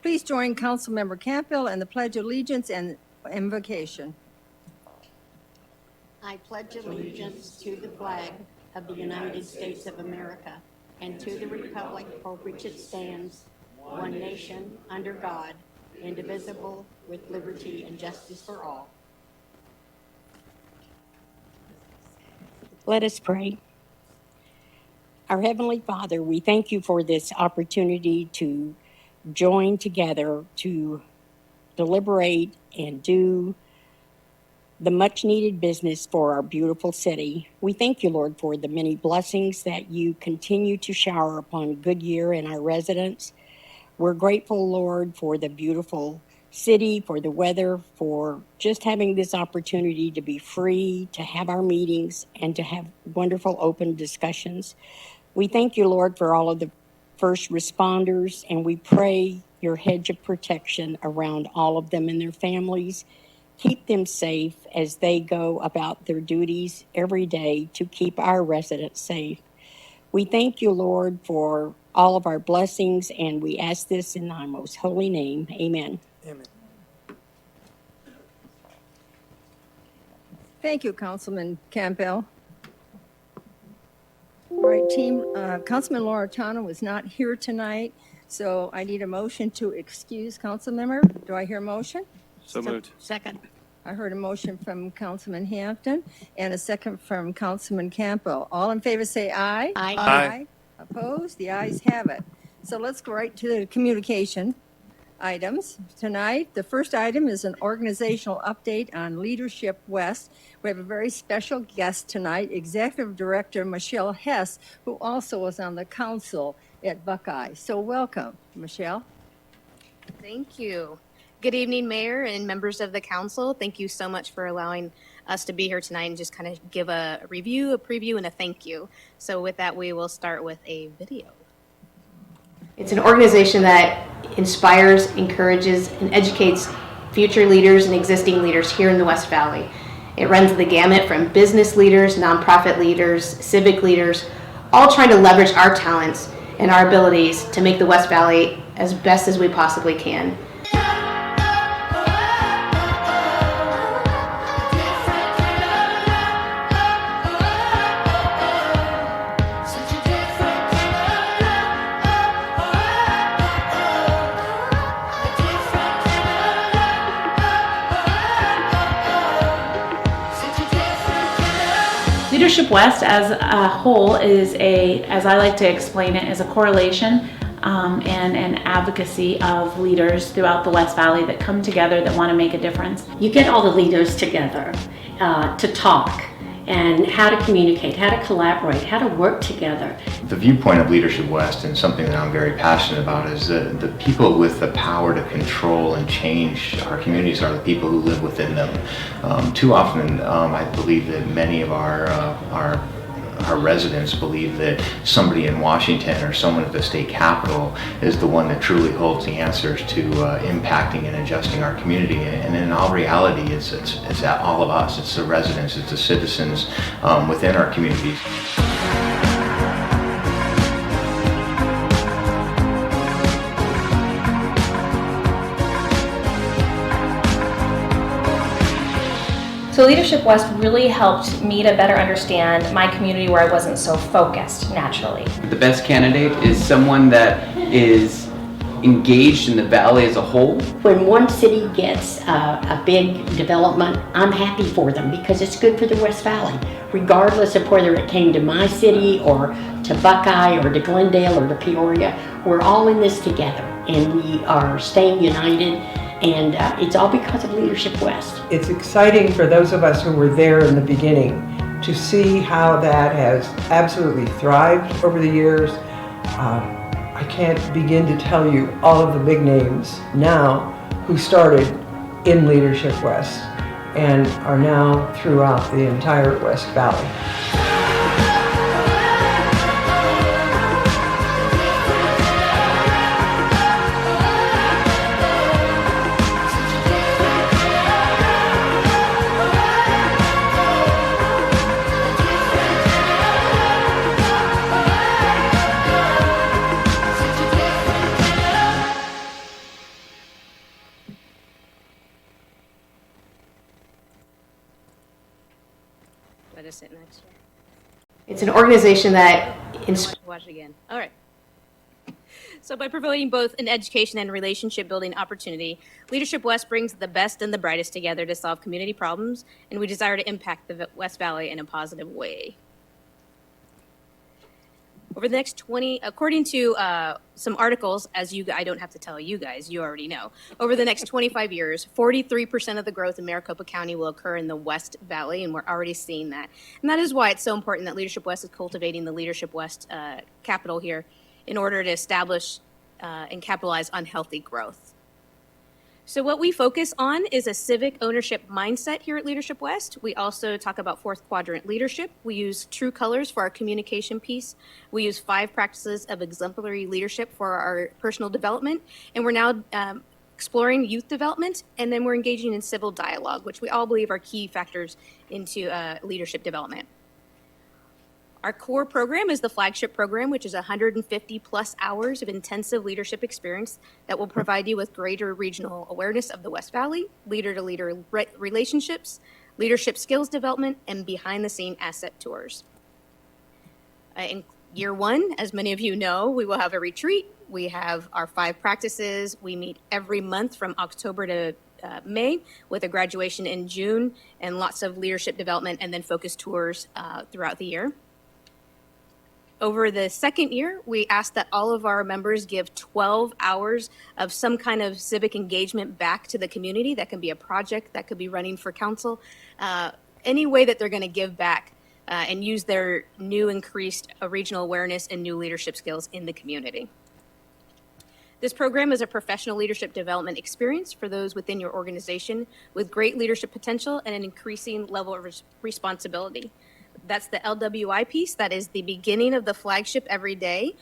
Please join Councilmember Campbell in the Pledge of Allegiance and invocation. I pledge allegiance to the flag of the United States of America and to the republic for which it stands, one nation, under God, indivisible, with liberty and justice for all. Let us pray. Our Heavenly Father, we thank you for this opportunity to join together to deliberate and do the much needed business for our beautiful city. We thank you, Lord, for the many blessings that you continue to shower upon Goodyear and our residents. We're grateful, Lord, for the beautiful city, for the weather, for just having this opportunity to be free, to have our meetings, and to have wonderful open discussions. We thank you, Lord, for all of the first responders, and we pray your hedge of protection around all of them and their families. Keep them safe as they go about their duties every day to keep our residents safe. We thank you, Lord, for all of our blessings, and we ask this in thy most holy name. Amen. Amen. Thank you, Councilman Campbell. All right, team, Councilman Loretano is not here tonight, so I need a motion to excuse Councilmember. Do I hear a motion? So moved. Second. I heard a motion from Councilman Hampton and a second from Councilman Campbell. All in favor say aye. Aye. Aye. Opposed? The ayes have it. So let's go right to the communication items. Tonight, the first item is an organizational update on Leadership West. We have a very special guest tonight, Executive Director Michelle Hess, who also is on the council at Buckeye. So welcome, Michelle. Thank you. Good evening, Mayor and members of the council. Thank you so much for allowing us to be here tonight and just kind of give a review, a preview, and a thank you. So with that, we will start with a video. It's an organization that inspires, encourages, and educates future leaders and existing leaders here in the West Valley. It runs the gamut from business leaders, nonprofit leaders, civic leaders, all trying to leverage our talents and our abilities to make the West Valley as best as we possibly can. Leadership West as a whole is as I like to explain it, is a correlation and an advocacy of leaders throughout the West Valley that come together that want to make a difference. You get all the leaders together to talk and how to communicate, how to collaborate, how to work together. The viewpoint of Leadership West, and something that I'm very passionate about, is the people with the power to control and change our communities are the people who live within them. Too often, I believe that many of our residents believe that somebody in Washington or someone at the state capitol is the one that truly holds the answers to impacting and adjusting our community. And in all reality, it's all of us. It's the residents, it's the citizens within our communities. So Leadership West really helped me to better understand my community where I wasn't so focused naturally. The best candidate is someone that is engaged in the valley as a whole. When one city gets a big development, I'm happy for them because it's good for the West Valley, regardless of whether it came to my city or to Buckeye or to Glendale or to Peoria. We're all in this together and we are staying united, and it's all because of Leadership West. It's exciting for those of us who were there in the beginning to see how that has absolutely thrived over the years. I can't begin to tell you all of the big names now who started in Leadership West and are now throughout the entire West Valley. to sit next to her. It's an organization that Watch it again. All right. So by providing both an education and relationship building opportunity, Leadership West brings the best and the brightest together to solve community problems, and we desire to impact the West Valley in a positive way. Over the next 20, according to some articles, I don't have to tell you guys, you already know. Over the next 25 years, 43% of the growth in Maricopa County will occur in the West Valley, and we're already seeing that. And that is why it's so important that Leadership West is cultivating the Leadership West capital here in order to establish and capitalize on healthy growth. So what we focus on is a civic ownership mindset here at Leadership West. We also talk about fourth quadrant leadership. We use true colors for our communication piece. We use 5 practices of exemplary leadership for our personal development. And we're now exploring youth development, and then we're engaging in civil dialogue, which we all believe are key factors into leadership development. Our core program is the flagship program, which is 150 plus hours of intensive leadership experience that will provide you with greater regional awareness of the West Valley, leader-to-leader relationships, leadership skills development, and behind-the-scene asset tours. In year 1, as many of you know, we will have a retreat. We have our 5 practices. We meet every month from October to May, with a graduation in June, and lots of leadership development and then focus tours throughout the year. Over the second year, we asked that all of our members give 12 hours of some kind of civic engagement back to the community. That can be a project, that could be running for council, any way that they're going to give back and use their new increased regional awareness and new leadership skills in the community. This program is a professional leadership development experience for those within your organization with great leadership potential and an increasing level of responsibility. That's the LWI piece. That is the beginning of the flagship every day.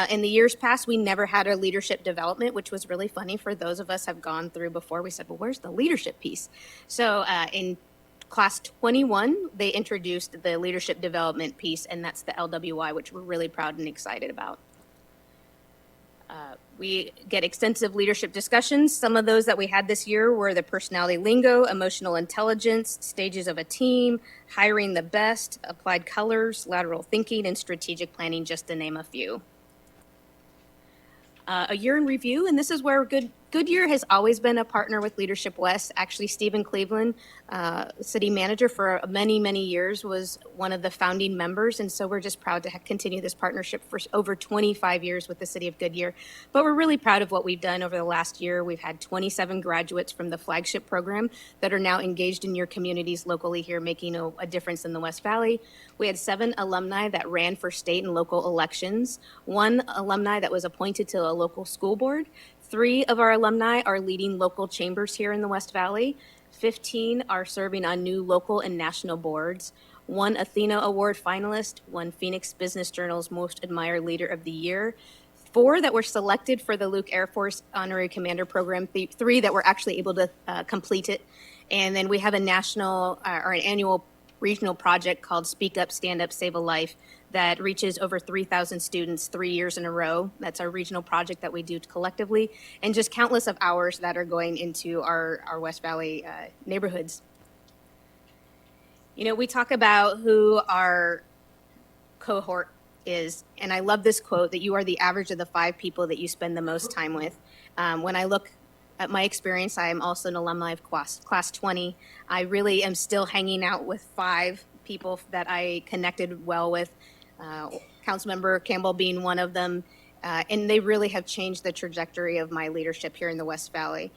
In the years past, we never had our leadership development, which was really funny for those of us have gone through before. We said, well, where's the leadership piece? So in class 21, they introduced the leadership development piece, and that's the LWI, which we're really proud and excited about. We get extensive leadership discussions. Some of those that we had this year were the personality lingo, emotional intelligence, stages of a team, hiring the best, applied colors, lateral thinking, and strategic planning, just to name a few. A year in review, and this is where Goodyear has always been a partner with Leadership West. Actually, Stephen Cleveland, city manager for many, many years, was one of the founding members, and so we're just proud to continue this partnership for over 25 years with the city of Goodyear. But we're really proud of what we've done over the last year. We've had 27 graduates from the flagship program that are now engaged in your communities locally here, making a difference in the West Valley. We had 7 alumni that ran for state and local elections, 1 alumni that was appointed to a local school board. 3 of our alumni are leading local chambers here in the West Valley. 15 are serving on new local and national boards. 1 Athena Award finalist, 1 Phoenix Business Journal's Most Admired Leader of the Year. 4 that were selected for the Luke Air Force Honorary Commander Program, 3 that were actually able to complete it. And then we have a national or an annual regional project called Speak Up, Stand Up, Save a Life that reaches over 3,000 students 3 years in a row. That's our regional project that we do collectively, and just countless of hours that are going into our West Valley neighborhoods. You know, we talk about who our cohort is, and I love this quote that you are the average of the 5 people that you spend the most time with. When I look at my experience, I am also an alumni of class 20. I really am still hanging out with 5 people that I connected well with, Councilmember Campbell being one of them, and they really have changed the trajectory of my leadership here in the West Valley.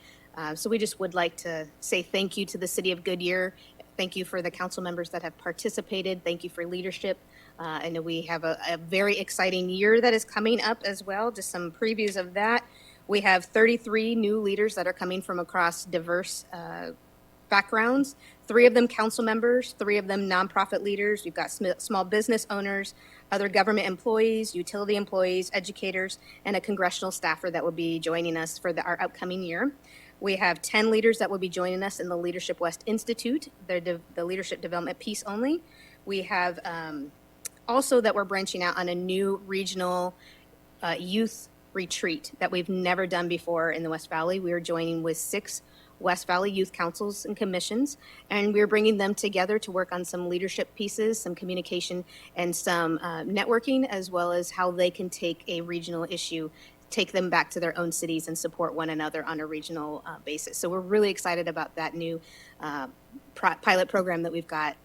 So we just would like to say thank you to the city of Goodyear. Thank you for the council members that have participated. Thank you for leadership. And we have a very exciting year that is coming up as well. Just some previews of that. We have 33 new leaders that are coming from across diverse backgrounds. 3 of them council members, 3 of them nonprofit leaders. We've got small business owners, other government employees, utility employees, educators, and a congressional staffer that will be joining us for our upcoming year. We have 10 leaders that will be joining us in the Leadership West Institute, the leadership development piece only. We have also that we're branching out on a new regional youth retreat that we've never done before in the West Valley. We are joining with 6 West Valley Youth Councils and Commissions, and we're bringing them together to work on some leadership pieces, some communication, and some networking, as well as how they can take a regional issue, take them back to their own cities and support one another on a regional basis. So we're really excited about that new pilot program that we've got.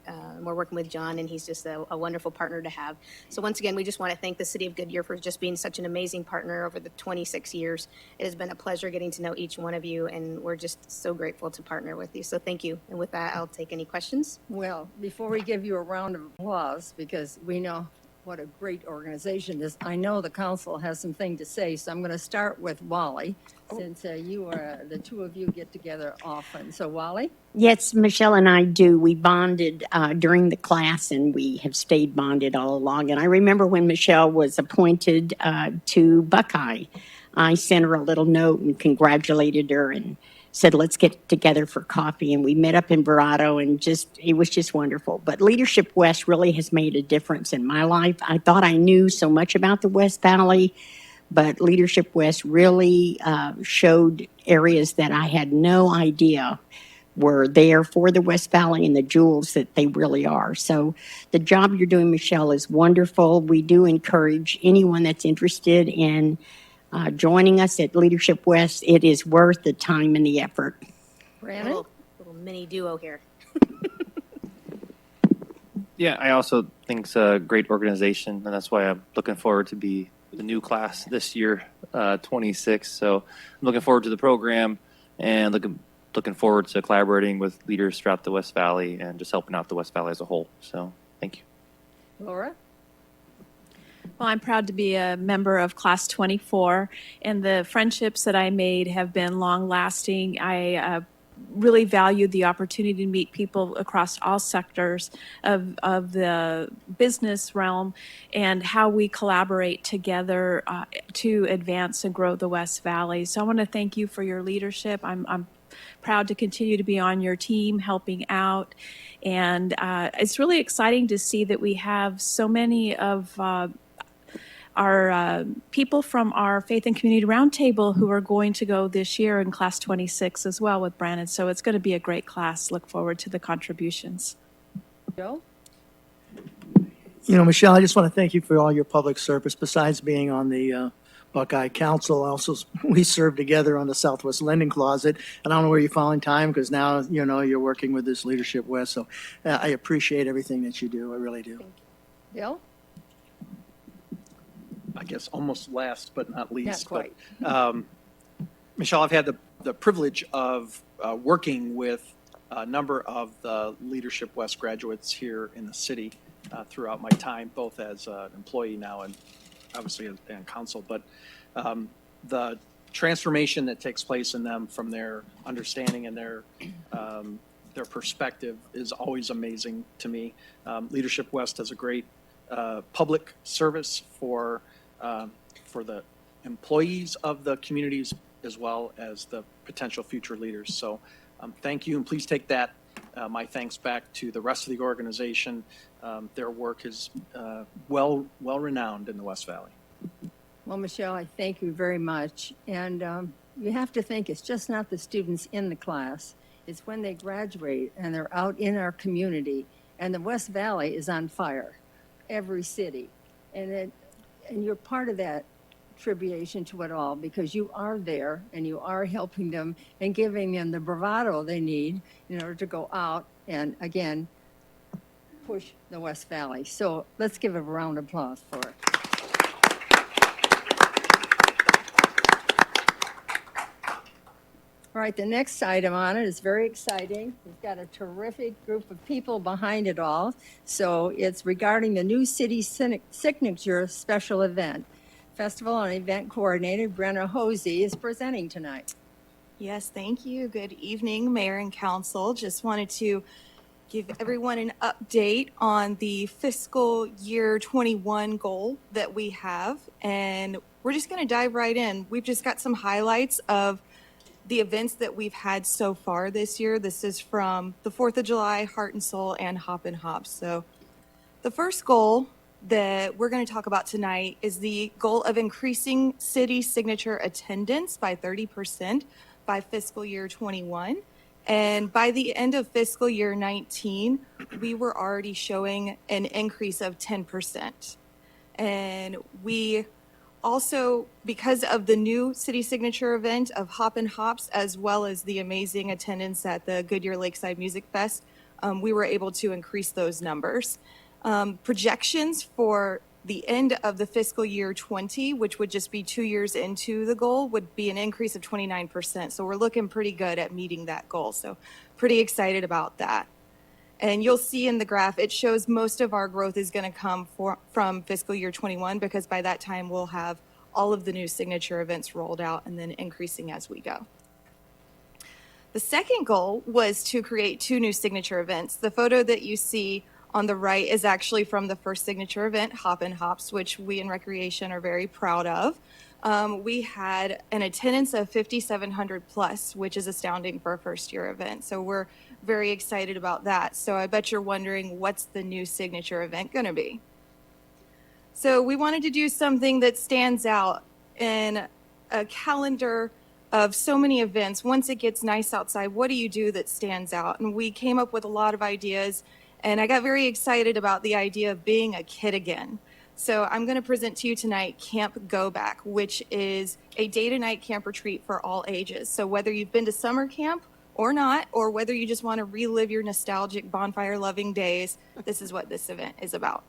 We're working with John, and he's just a wonderful partner to have. So once again, we just want to thank the City of Goodyear for just being such an amazing partner over the 26 years. It has been a pleasure getting to know each one of you, and we're just so grateful to partner with you. So thank you. And with that, I'll take any questions. Well, before we give you a round of applause, because we know what a great organization this, I know the council has something to say, so I'm going to start with Wally, since the two of you get together often. So Wally? Yes, Michelle and I do. We bonded during the class, and we have stayed bonded all along. And I remember when Michelle was appointed to Buckeye, I sent her a little note and congratulated her and said, let's get together for coffee. And we met up in Verrado, and it was just wonderful. But Leadership West really has made a difference in my life. I thought I knew so much about the West Valley, but Leadership West really showed areas that I had no idea were there for the West Valley and the jewels that they really are. So the job you're doing, Michelle, is wonderful. We do encourage anyone that's interested in joining us at Leadership West. It is worth the time and the effort. Brandon? Little mini duo here. Yeah, I also think it's a great organization, and that's why I'm looking forward to be the new class this year, 26. So I'm looking forward to the program and looking forward to collaborating with leaders throughout the West Valley and just helping out the West Valley as a whole. So thank you. Laura? Well, I'm proud to be a member of Class 24, and the friendships that I made have been long-lasting. I really valued the opportunity to meet people across all sectors of the business realm and how we collaborate together to advance and grow the West Valley. So I want to thank you for your leadership. I'm proud to continue to be on your team, helping out. And it's really exciting to see that we have so many of our people from our Faith and Community Roundtable who are going to go this year in Class 26 as well with Brandon. So it's going to be a great class. Look forward to the contributions. Joe? You know, Michelle, I just want to thank you for all your public service. Besides being on the Buckeye Council, also we served together on the Southwest Lending Closet. And I don't know where you fall in time, because now, you know, you're working with this Leadership West. So I appreciate everything that you do. I really do. Bill? I guess almost last but not least. Not quite. But, Michelle, I've had the privilege of working with a number of the Leadership West graduates here in the city throughout my time, both as an employee now and obviously in council. But the transformation that takes place in them from their understanding and their perspective is always amazing to me. Leadership West has a great public service for the employees of the communities as well as the potential future leaders. So thank you, and please take that, my thanks, back to the rest of the organization. Their work is well renowned in the West Valley. Well, Michelle, I thank you very much. And you have to think it's just not the students in the class. It's when they graduate and they're out in our community, and the West Valley is on fire, every city. And you're part of that tribulation to it all, because you are there and you are helping them and giving them the bravado they need in order to go out and, again, push the West Valley. So let's give a round of applause for it. All right, the next item on it is very exciting. We've got a terrific group of people behind it all. So it's regarding the new city signature special event. Festival and event coordinator Brenna Hosey is presenting tonight. Yes, thank you. Good evening, Mayor and Council. Just wanted to give everyone an update on the fiscal year 21 goal that we have. And we're just going to dive right in. We've just got some highlights of the events that we've had so far this year. This is from the 4th of July, Heart and Soul, and Hop and Hop. So the first goal that we're going to talk about tonight is the goal of increasing city signature attendance by 30% by fiscal year 21. And by the end of fiscal year 19, we were already showing an increase of 10%. And we also, because of the new city signature event of Hop and Hops, as well as the amazing attendance at the Goodyear Lakeside Music Fest, we were able to increase those numbers. Projections for the end of the fiscal year 20, which would just be 2 years into the goal, would be an increase of 29%. So we're looking pretty good at meeting that goal. So pretty excited about that. And you'll see in the graph, it shows most of our growth is going to come from fiscal year 21, because by that time we'll have all of the new signature events rolled out and then increasing as we go. The second goal was to create 2 new signature events. The photo that you see on the right is actually from the first signature event, Hop and Hops, which we in Recreation are very proud of. We had an attendance of 5,700 plus, which is astounding for a first year event. So we're very excited about that. So I bet you're wondering, what's the new signature event going to be? So we wanted to do something that stands out in a calendar of so many events. Once it gets nice outside, what do you do that stands out? And we came up with a lot of ideas, and I got very excited about the idea of being a kid again. So I'm going to present to you tonight Camp Go Back, which is a day-to-night camp retreat for all ages. So whether you've been to summer camp or not, or whether you just want to relive your nostalgic bonfire-loving days, this is what this event is about.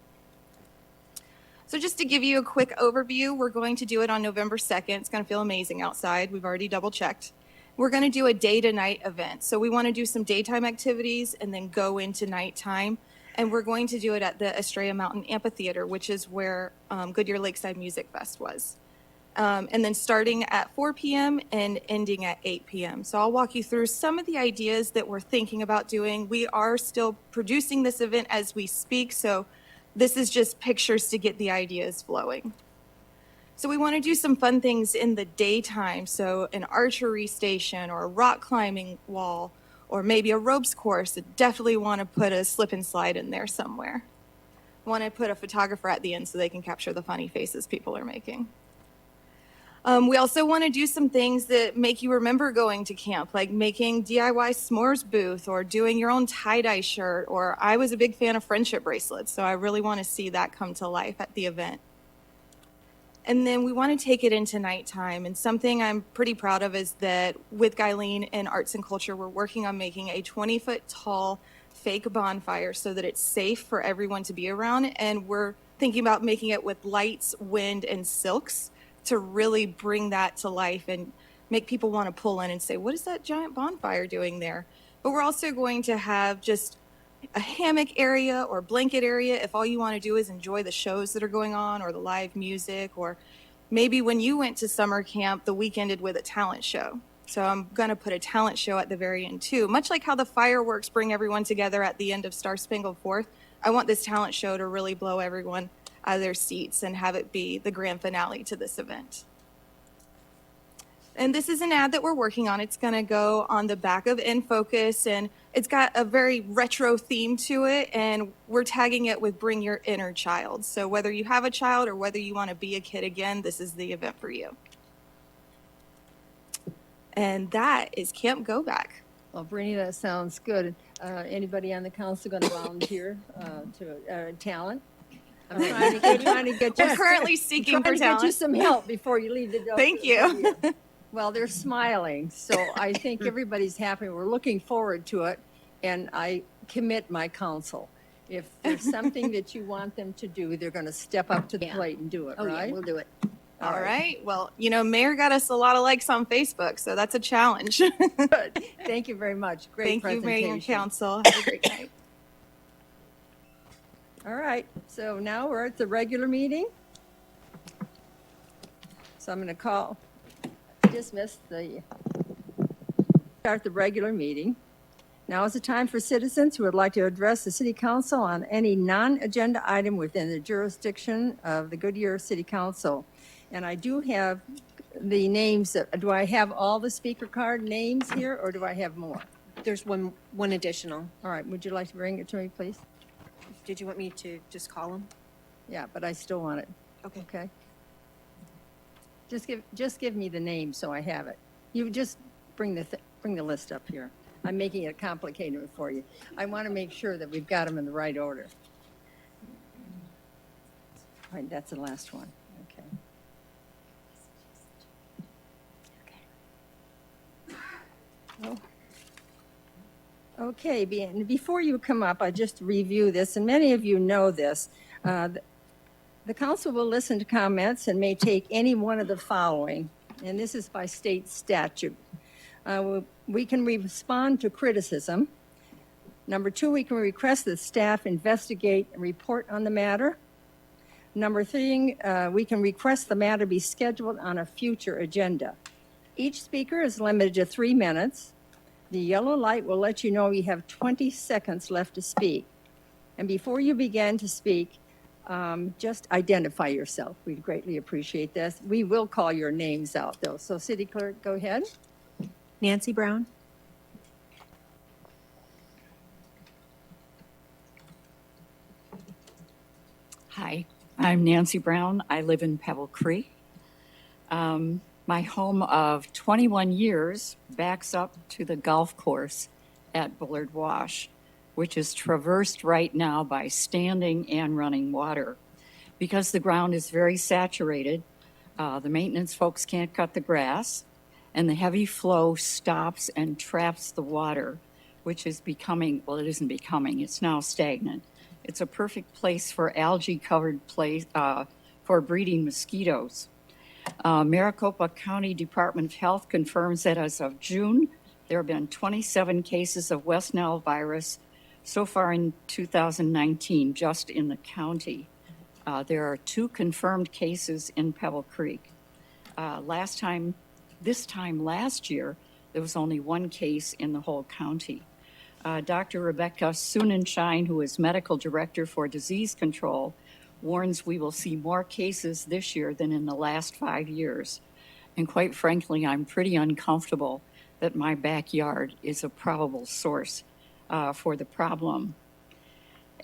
So just to give you a quick overview, we're going to do it on November 2nd. It's going to feel amazing outside. We've already double-checked. We're going to do a day-to-night event. So we want to do some daytime activities and then go into nighttime. And we're going to do it at the Estrella Mountain Amphitheater, which is where Goodyear Lakeside Music Fest was. And then starting at 4 p.m. and ending at 8 p.m. So I'll walk you through some of the ideas that we're thinking about doing. We are still producing this event as we speak, so this is just pictures to get the ideas flowing. So we want to do some fun things in the daytime, so an archery station or a rock climbing wall, or maybe a ropes course. Definitely want to put a slip and slide in there somewhere. Want to put a photographer at the end so they can capture the funny faces people are making. We also want to do some things that make you remember going to camp, like making DIY s'mores booth or doing your own tie-dye shirt, or I was a big fan of friendship bracelets, so I really want to see that come to life at the event. And then we want to take it into nighttime. And something I'm pretty proud of is that with Guyleen and Arts and Culture, we're working on making a 20-foot tall fake bonfire so that it's safe for everyone to be around. And we're thinking about making it with lights, wind, and silks to really bring that to life and make people want to pull in and say, what is that giant bonfire doing there? But we're also going to have just a hammock area or blanket area if all you want to do is enjoy the shows that are going on or the live music, or maybe when you went to summer camp, the week ended with a talent show. So I'm going to put a talent show at the very end too. Much like how the fireworks bring everyone together at the end of Star Spangled Fourth, I want this talent show to really blow everyone out of their seats and have it be the grand finale to this event. And this is an ad that we're working on. It's going to go on the back of In Focus, and it's got a very retro theme to it, and we're tagging it with Bring Your Inner Child. So whether you have a child or whether you want to be a kid again, this is the event for you. And that is Camp Go Back. Well, Brittany, that sounds good. Anybody on the council going to volunteer to talent? I'm trying to get you. We're currently seeking for trying to talent. get you some help before you leave the door. Thank you. Well, they're smiling, so I think everybody's happy. We're looking forward to it, and I commit my counsel. If there's something that you want them to do, they're going to step up to the plate and do it, right? Yeah, we'll do it. All right. Well, you know, Mayor got us a lot of likes on Facebook, so that's a challenge. Good. Thank you very much. Great Thank you, presentation. Mayor and Council. Have a great night. All right, so now we're at the regular meeting. So I'm going to start the regular meeting. Now is the time for citizens who would like to address the City Council on any non-agenda item within the jurisdiction of the Goodyear City Council. And I do have the names. Do I have all the speaker card names here, or do I have more? There's one additional. All right, would you like to bring it to me, please? Did you want me to just call them? Yeah, but I still want it. Okay. Just give me the name so I have it. You just bring the list up here. I'm making it complicated for you. I want to make sure that we've got them in the right order. All right, that's the last one. Okay. Oh. Okay, before you come up, I just review this, and many of you know this. The council will listen to comments and may take any one of the following, and this is by state statute. We can respond to criticism. Number 2, we can request that staff investigate and report on the matter. Number 3, we can request the matter be scheduled on a future agenda. Each speaker is limited to 3 minutes. The yellow light will let you know you have 20 seconds left to speak. And before you begin to speak, just identify yourself. We'd greatly appreciate this. We will call your names out, though. So, City Clerk, go ahead. Nancy Brown? Hi, I'm Nancy Brown. I live in Pebble Creek. My home of 21 years backs up to the golf course at Bullard Wash, which is traversed right now by standing and running water. Because the ground is very saturated, the maintenance folks can't cut the grass, and the heavy flow stops and traps the water, which is becoming, well, it isn't becoming, it's now stagnant. It's a perfect place for algae-covered place for breeding mosquitoes. Maricopa County Department of Health confirms that as of June, there have been 27 cases of West Nile virus so far in 2019, just in the county. There are 2 confirmed cases in Pebble Creek. This time last year, there was only 1 case in the whole county. Dr. Rebecca Sunenshine, who is medical director for disease control, warns we will see more cases this year than in the last 5 years. And quite frankly, I'm pretty uncomfortable that my backyard is a probable source for the problem.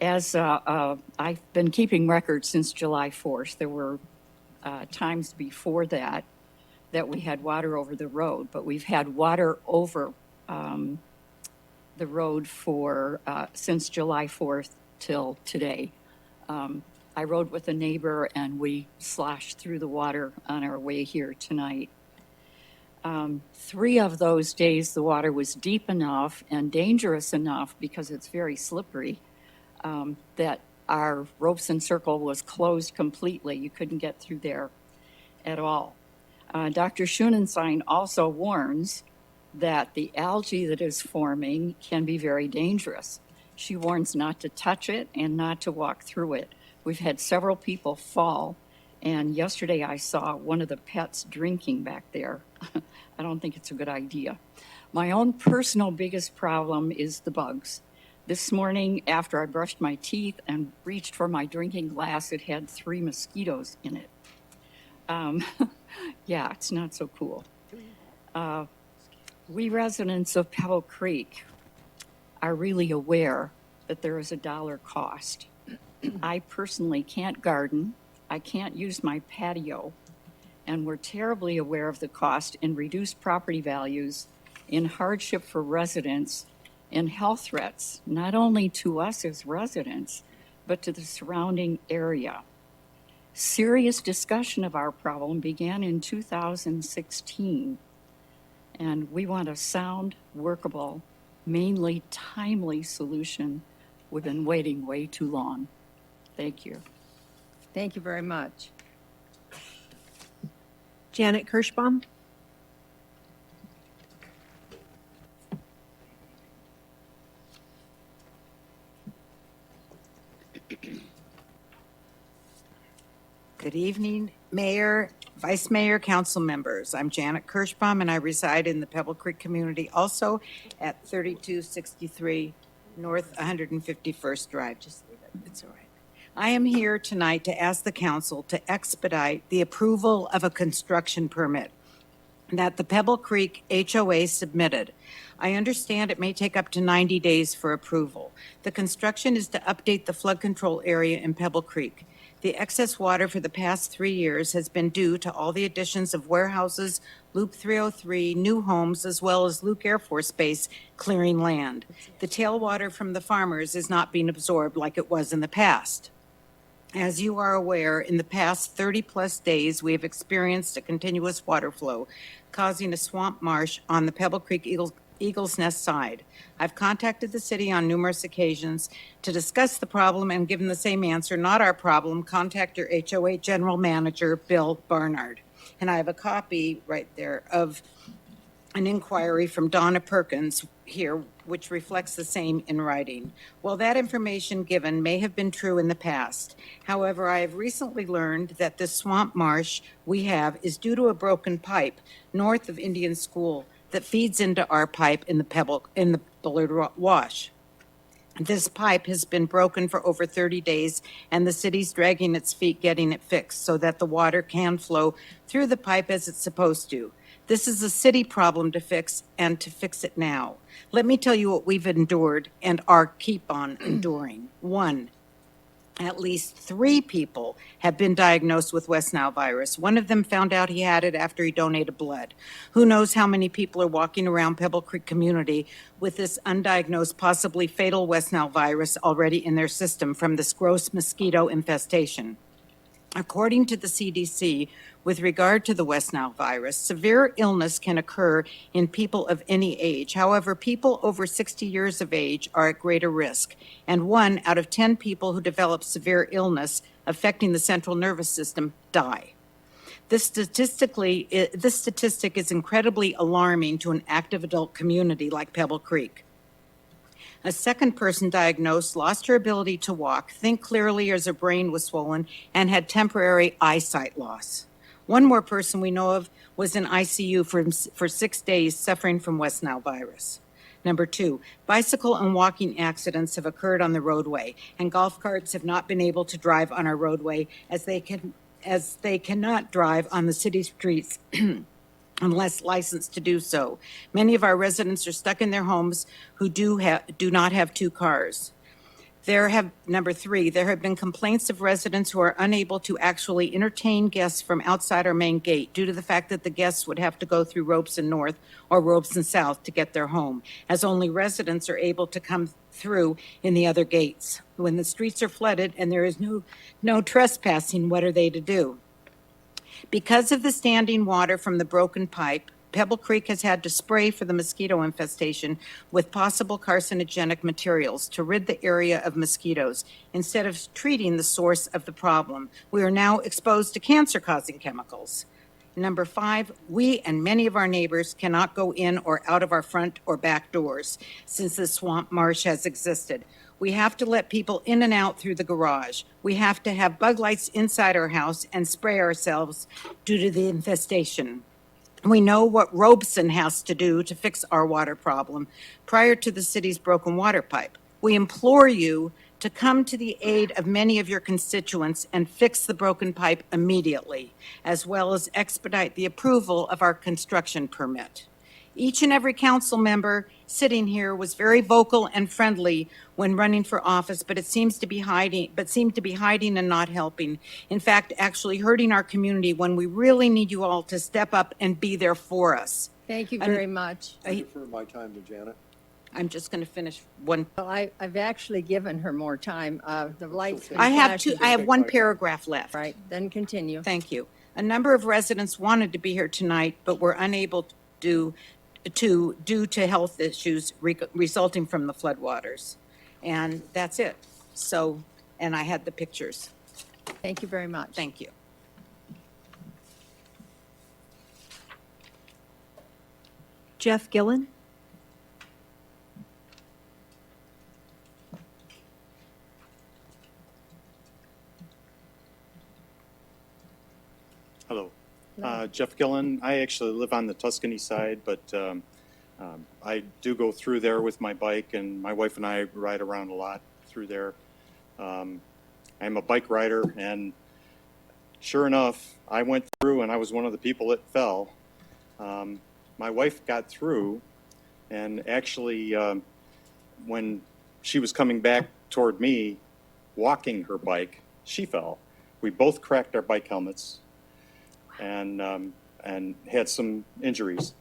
As I've been keeping records since July 4th, there were times before that we had water over the road, but we've had water over the road for since July 4th till today. I rode with a neighbor and we sloshed through the water on our way here tonight. 3 of those days the water was deep enough and dangerous enough because it's very slippery that our ropes and circle was closed completely. You couldn't get through there at all. Dr. Schunenstein also warns that the algae that is forming can be very dangerous. She warns not to touch it and not to walk through it. We've had several people fall, and yesterday I saw one of the pets drinking back there. I don't think it's a good idea. My own personal biggest problem is the bugs. This morning, after I brushed my teeth and reached for my drinking glass, it had 3 mosquitoes in it. Yeah, it's not so cool. We residents of Pebble Creek are really aware that there is a dollar cost. I personally can't garden, I can't use my patio, and we're terribly aware of the cost in reduced property values, in hardship for residents, in health threats, not only to us as residents, but to the surrounding area. Serious discussion of our problem began in 2016, and we want a sound, workable, mainly timely solution. We've been waiting way too long. Thank you. Thank you very much. Janet Kirschbaum? Good evening, Mayor, Vice Mayor, council members. I'm Janet Kirschbaum, and I reside in the Pebble Creek community, also at 3263 North 151st Drive. Just leave it. It's all right. I am here tonight to ask the council to expedite the approval of a construction permit that the Pebble Creek HOA submitted. I understand it may take up to 90 days for approval. The construction is to update the flood control area in Pebble Creek. The excess water for the past 3 years has been due to all the additions of warehouses, Loop 303, new homes, as well as Luke Air Force Base clearing land. The tailwater from the farmers is not being absorbed like it was in the past. As you are aware, in the past 30-plus days, we have experienced a continuous water flow, causing a swamp marsh on the Pebble Creek Eagles Nest side. I've contacted the city on numerous occasions to discuss the problem and given the same answer, not our problem, contact your HOA General Manager, Bill Barnard. And I have a copy right there of an inquiry from Donna Perkins here, which reflects the same in writing. While that information given may have been true in the past, however, I have recently learned that this swamp marsh we have is due to a broken pipe north of Indian School that feeds into our pipe in the Bullard Wash. This pipe has been broken for over 30 days, and the city's dragging its feet getting it fixed so that the water can flow through the pipe as it's supposed to. This is a city problem to fix, and to fix it now. Let me tell you what we've endured and are keep on enduring. One, at least 3 people have been diagnosed with West Nile virus. One of them found out he had it after he donated blood. Who knows how many people are walking around Pebble Creek community with this undiagnosed, possibly fatal West Nile virus already in their system from this gross mosquito infestation. According to the CDC, with regard to the West Nile virus, severe illness can occur in people of any age. However, people over 60 years of age are at greater risk, and 1 out of 10 people who develop severe illness affecting the central nervous system die. This statistic is incredibly alarming to an active adult community like Pebble Creek. A second person diagnosed lost her ability to walk, think clearly as her brain was swollen, and had temporary eyesight loss. One more person we know of was in ICU for 6 days suffering from West Nile virus. Number 2, bicycle and walking accidents have occurred on the roadway, and golf carts have not been able to drive on our roadway as they cannot drive on the city streets unless licensed to do so. Many of our residents are stuck in their homes who do not have 2 cars. Number 3, there have been complaints of residents who are unable to actually entertain guests from outside our main gate due to the fact that the guests would have to go through Robeson North or Robeson South to get their home, as only residents are able to come through in the other gates. When the streets are flooded and there is no trespassing, what are they to do? Because of the standing water from the broken pipe, Pebble Creek has had to spray for the mosquito infestation with possible carcinogenic materials to rid the area of mosquitoes instead of treating the source of the problem. We are now exposed to cancer-causing chemicals. Number 5, we and many of our neighbors cannot go in or out of our front or back doors since the swamp marsh has existed. We have to let people in and out through the garage. We have to have bug lights inside our house and spray ourselves due to the infestation. We know what Robeson has to do to fix our water problem prior to the city's broken water pipe. We implore you to come to the aid of many of your constituents and fix the broken pipe immediately, as well as expedite the approval of our construction permit. Each and every council member sitting here was very vocal and friendly when running for office, but seemed to be hiding and not helping. In fact, actually hurting our community when we really need you all to step up and be there for us. Thank you very much. I defer my time to Janet. I'm just going to finish one. Well, I've actually given her more time. The lights. I have 1 paragraph left. Right, then continue. Thank you. A number of residents wanted to be here tonight, but were unable due to health issues resulting from the floodwaters. And that's it. So, and I had the pictures. Thank you very much. Thank you. Jeff Gillen? Hello. Jeff Gillen. I actually live on the Tuscany side, but I do go through there with my bike, and my wife and I ride around a lot through there. I'm a bike rider, and sure enough, I went through and I was one of the people that fell. My wife got through, and actually when she was coming back toward me, walking her bike, she fell. We both cracked our bike helmets and had some injuries.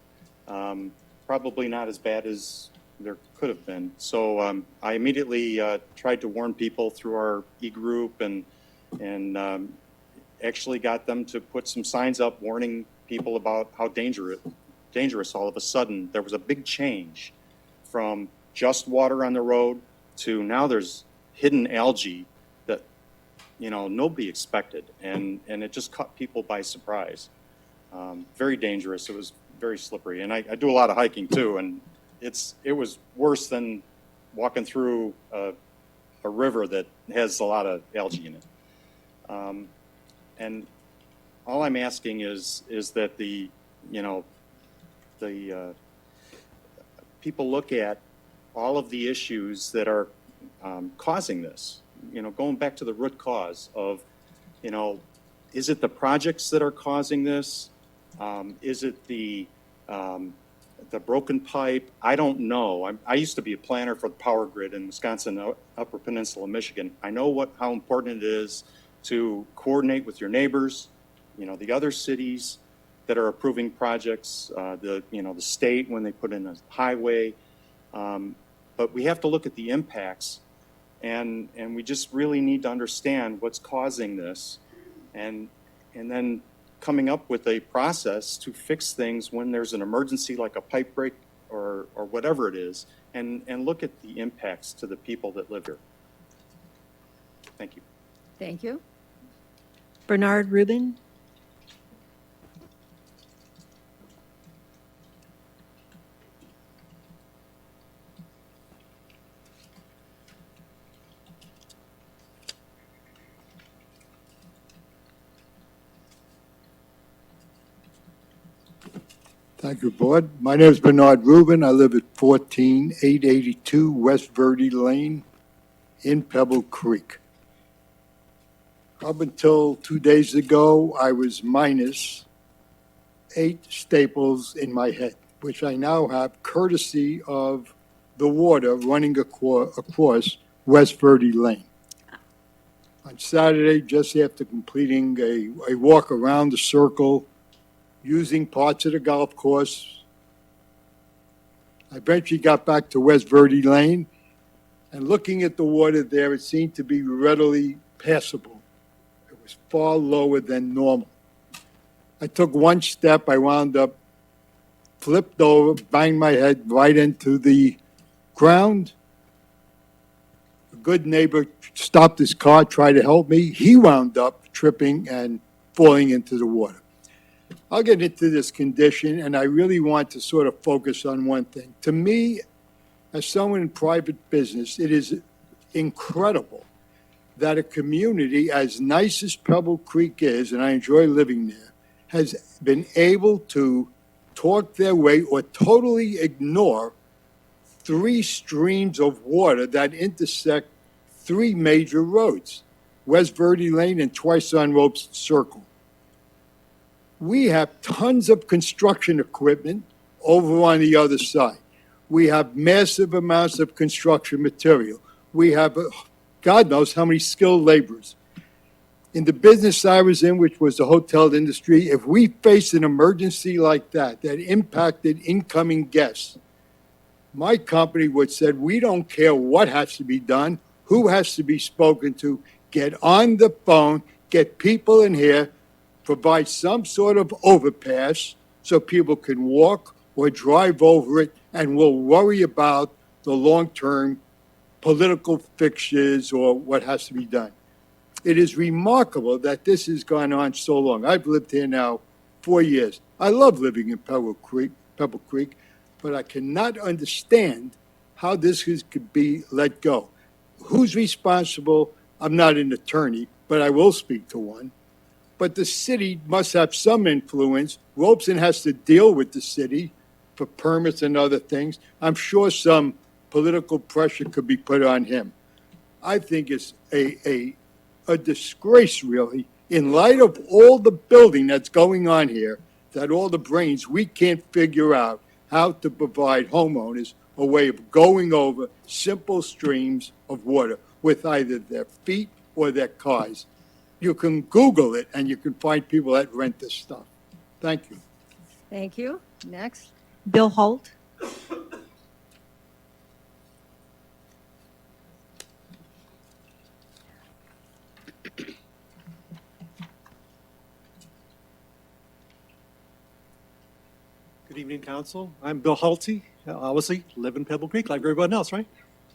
Probably not as bad as there could have been. So I immediately tried to warn people through our e-group and actually got them to put some signs up warning people about how dangerous all of a sudden. There was a big change from just water on the road to now there's hidden algae that, you know, nobody expected. And it just caught people by surprise. Very dangerous. It was very slippery. And I do a lot of hiking too, and it was worse than walking through a river that has a lot of algae in it. And all I'm asking is that the people look at all of the issues that are causing this. You know, going back to the root cause of, you know, is it the projects that are causing this? Is it the broken pipe? I don't know. I used to be a planner for the power grid in Wisconsin, Upper Peninsula, Michigan. I know how important it is to coordinate with your neighbors, you know, the other cities that are approving projects, the state when they put in a highway. But we have to look at the impacts, and we just really need to understand what's causing this, and then coming up with a process to fix things when there's an emergency like a pipe break or whatever it is, and look at the impacts to the people that live here. Thank you. Thank you. Bernard Rubin. Thank you, Board. My name is Bernard Rubin. I live at 14882 West Verde Lane in Pebble Creek. Up until 2 days ago, I was minus 8 staples in my head, which I now have courtesy of the water running across West Verde Lane. On Saturday, just after completing a walk around the circle, using parts of the golf course, I eventually got back to West Verde Lane, and looking at the water there, it seemed to be readily passable. It was far lower than normal. I took one step, I wound up flipped over, banged my head right into the ground. A good neighbor stopped his car, tried to help me. He wound up tripping and falling into the water. I'll get into this condition, and I really want to sort of focus on one thing. To me, as someone in private business, it is incredible that a community as nice as Pebble Creek is, and I enjoy living there, has been able to talk their way or totally ignore 3 streams of water that intersect 3 major roads, West Verde Lane and Twice on Ropes Circle. We have tons of construction equipment over on the other side. We have massive amounts of construction material. We have, God knows how many skilled laborers. In the business I was in, which was the hotel industry, if we faced an emergency like that impacted incoming guests, my company would say, we don't care what has to be done, who has to be spoken to, get on the phone, get people in here, provide some sort of overpass so people can walk or drive over it, and we'll worry about the long-term political fixtures or what has to be done. It is remarkable that this has gone on so long. I've lived here now 4 years. I love living in Pebble Creek, but I cannot understand how this could be let go. Who's responsible? I'm not an attorney, but I will speak to one. But the city must have some influence. Robeson has to deal with the city for permits and other things. I'm sure some political pressure could be put on him. I think it's a disgrace, really, in light of all the building that's going on here, that all the brains, we can't figure out how to provide homeowners a way of going over simple streams of water with either their feet or their cars. You can Google it and you can find people that rent this stuff. Thank you. Thank you. Next. Bill Holt. Good evening, Council. I'm Bill Hulty. Obviously, live in Pebble Creek like everyone else, right?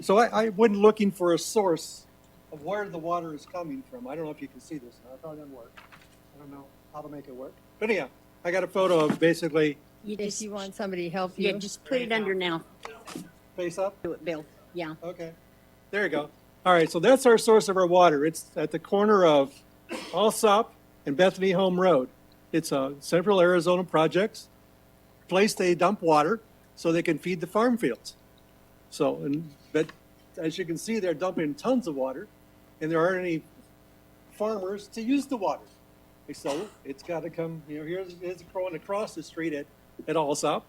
So I went looking for a source of where the water is coming from. I don't know if you can see this. It probably doesn't work. I don't know how to make it work. But anyhow, I got a photo of basically If you want somebody to help you. Yeah, just put it under now. face up. Do it, Bill. Yeah. Okay. There you go. All right, so that's our source of our water. It's at the corner of Allsop and Bethany Home Road. It's a Central Arizona Projects place they dump water so they can feed the farm fields. So, but as you can see, they're dumping tons of water, and there aren't any farmers to use the water. So it's got to come. Here's going across the street at Allsop,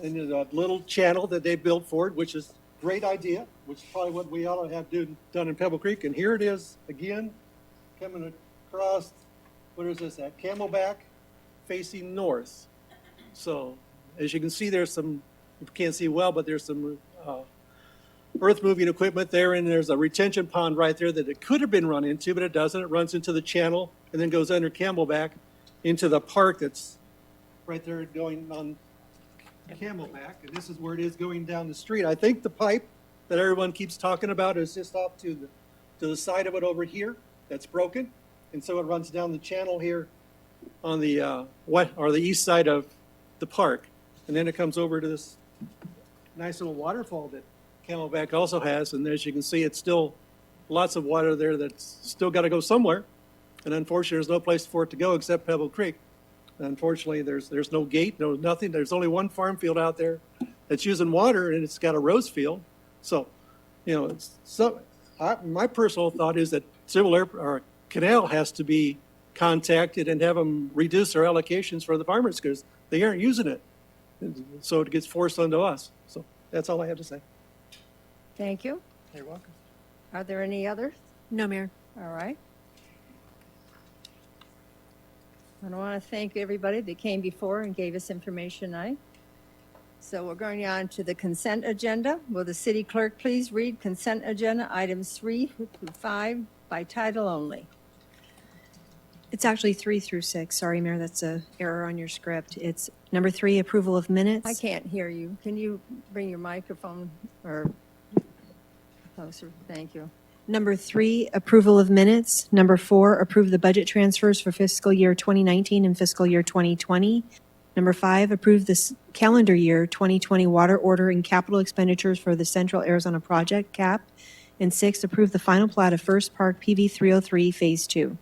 and there's a little channel that they built for it, which is a great idea, which is probably what we ought to have done in Pebble Creek. And here it is again, coming across. What is this at? Camelback, facing north. So as you can see, there's some. You can't see well, but there's some earth moving equipment there, and there's a retention pond right there that it could have been run into, but it doesn't. It runs into the channel and then goes under Camelback into the park that's right there going on Camelback, and this is where it is going down the street. I think the pipe that everyone keeps talking about is just off to the side of it over here that's broken, and so it runs down the channel here on the the east side of the park, and then it comes over to this nice little waterfall that Camelback also has, and as you can see, it's still lots of water there that's still got to go somewhere, and unfortunately, there's no place for it to go except Pebble Creek. Unfortunately, there's no gate, no nothing. There's only one farm field out there that's using water, and it's got a rose field. So, my personal thought is that Civil Air or Canal has to be contacted and have them reduce their allocations for the farmers because they aren't using it. So it gets forced onto us. So that's all I have to say. Thank you. You're welcome. Are there any others? No, Mayor. All right. I want to thank everybody that came before and gave us information tonight. So we're going on to the consent agenda. Will the city clerk please read consent agenda items 3 through 5 by title only? It's actually 3 through 6. Sorry, Mayor, that's a error on your script. It's number 3, approval of minutes. I can't hear you. Can you bring your microphone or closer? Thank you. Number 3, approval of minutes. Number 4, approve the budget transfers for fiscal year 2019 and fiscal year 2020. Number 5, approve this calendar year 2020 water order and capital expenditures for the Central Arizona Project, CAP. And 6, approve the final plat of First Park PV 303 Phase 2.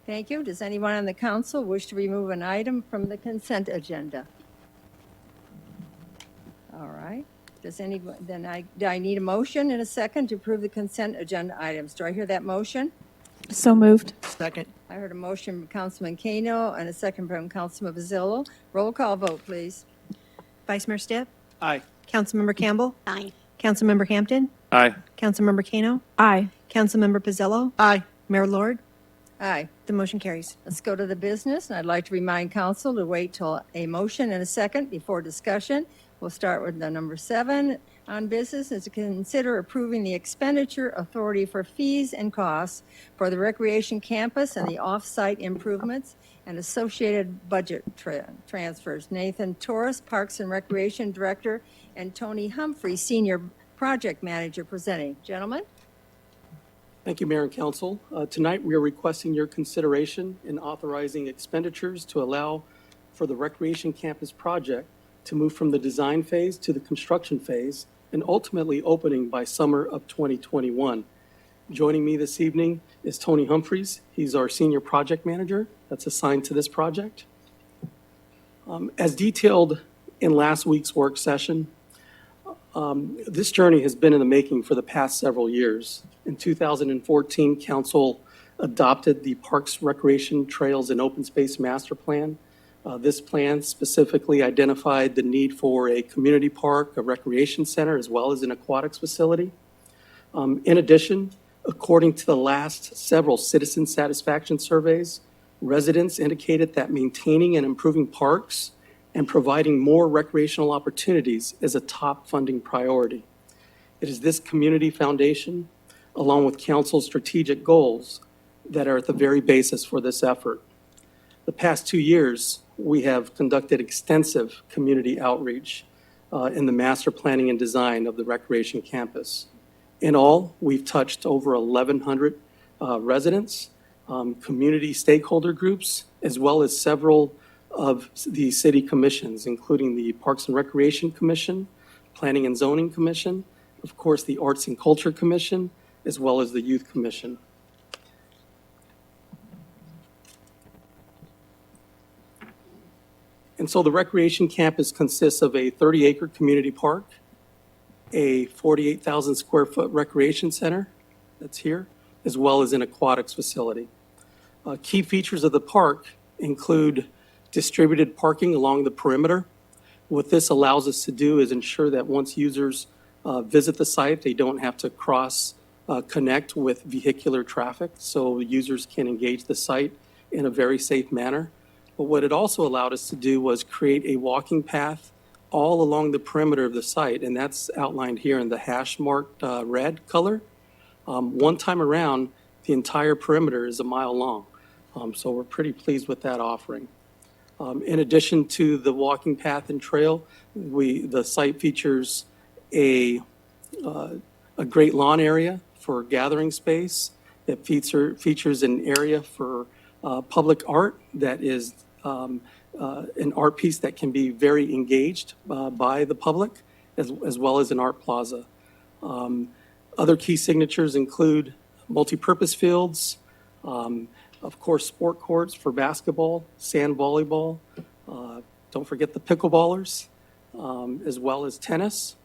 Thank you. Does anyone on the council wish to remove an item from the consent agenda? All right. Does anyone, do I need a motion and a second to approve the consent agenda items? Do I hear that motion? So moved. Second. I heard a motion from Councilman Kano and a second from Councilman Bazzillo. Roll call vote, please. Vice Mayor Stipp? Aye. Councilmember Campbell? Aye. Councilmember Hampton? Aye. Councilmember Kano? Aye. Councilmember Pizzello? Aye. Mayor Lord? Aye. The motion carries. Let's go to the business, and I'd like to remind council to wait till a motion and a second before discussion. We'll start with the number 7 on business is to consider approving the expenditure authority for fees and costs for the recreation campus and the off-site improvements and associated budget transfers. Nathan Torres, Parks and Recreation Director, and Tony Humphrey, Senior Project Manager, presenting. Gentlemen? Thank you, Mayor and Council. Tonight, we are requesting your consideration in authorizing expenditures to allow for the Recreation Campus project to move from the design phase to the construction phase and ultimately opening by summer of 2021. Joining me this evening is Tony Humphreys. He's our Senior Project Manager that's assigned to this project. As detailed in last week's work session, this journey has been in the making for the past several years. In 2014, Council adopted the Parks, Recreation, Trails, and Open Space Master Plan. This plan specifically identified the need for a community park, a recreation center, as well as an aquatics facility. In addition, According to the last several citizen satisfaction surveys, residents indicated that maintaining and improving parks and providing more recreational opportunities is a top funding priority. It is this community foundation, along with council's strategic goals, that are at the very basis for this effort. The past 2 years, we have conducted extensive community outreach in the master planning and design of the recreation campus. In all, we've touched over 1,100 residents, community stakeholder groups, as well as several of the city commissions, including the Parks and Recreation Commission, Planning and Zoning Commission, of course, the Arts and Culture Commission, as well as the Youth Commission. And so the recreation campus consists of a 30-acre community park, a 48,000 square foot recreation center that's here, as well as an aquatics facility. Key features of the park include distributed parking along the perimeter. What this allows us to do is ensure that once users visit the site, they don't have to connect with vehicular traffic, so users can engage the site in a very safe manner. But what it also allowed us to do was create a walking path all along the perimeter of the site, and that's outlined here in the hash marked red color. One time around, the entire perimeter is a mile long, so we're pretty pleased with that offering. In addition to the walking path and trail, the site features a great lawn area for gathering space. It features an area for public art that is an art piece that can be very engaged by the public, as well as an art plaza. Other key signatures include multipurpose fields, of course, sport courts for basketball, sand volleyball, don't forget the pickleballers, as well as tennis.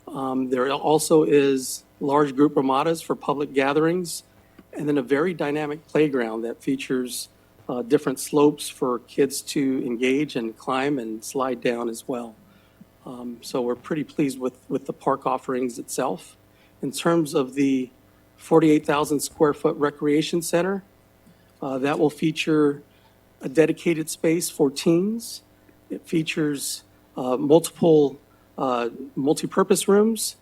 There also is large group ramadas for public gatherings, and then a very dynamic playground that features different slopes for kids to engage and climb and slide down as well. So we're pretty pleased with the park offerings itself. In terms of the 48,000 square foot recreation center, that will feature a dedicated space for teens. It features multiple multi-purpose rooms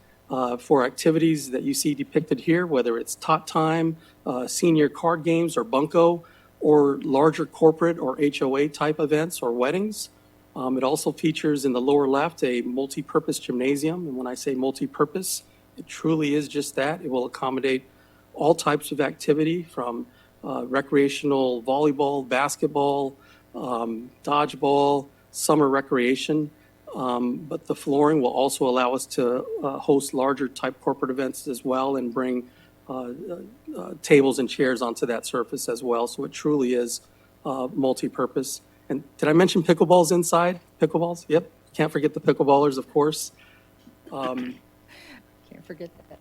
for activities that you see depicted here, whether it's tot time, senior card games, or bunco, or larger corporate or HOA type events or weddings. It also features in the lower left a multi-purpose gymnasium. And when I say multi-purpose, it truly is just that. It will accommodate all types of activity from recreational volleyball, basketball, dodgeball, summer recreation. But the flooring will also allow us to host larger type corporate events as well and bring tables and chairs onto that surface as well. So it truly is multi-purpose. And did I mention pickleballs inside? Pickleballs? Yep. Can't forget the pickleballers, of course. Can't forget that.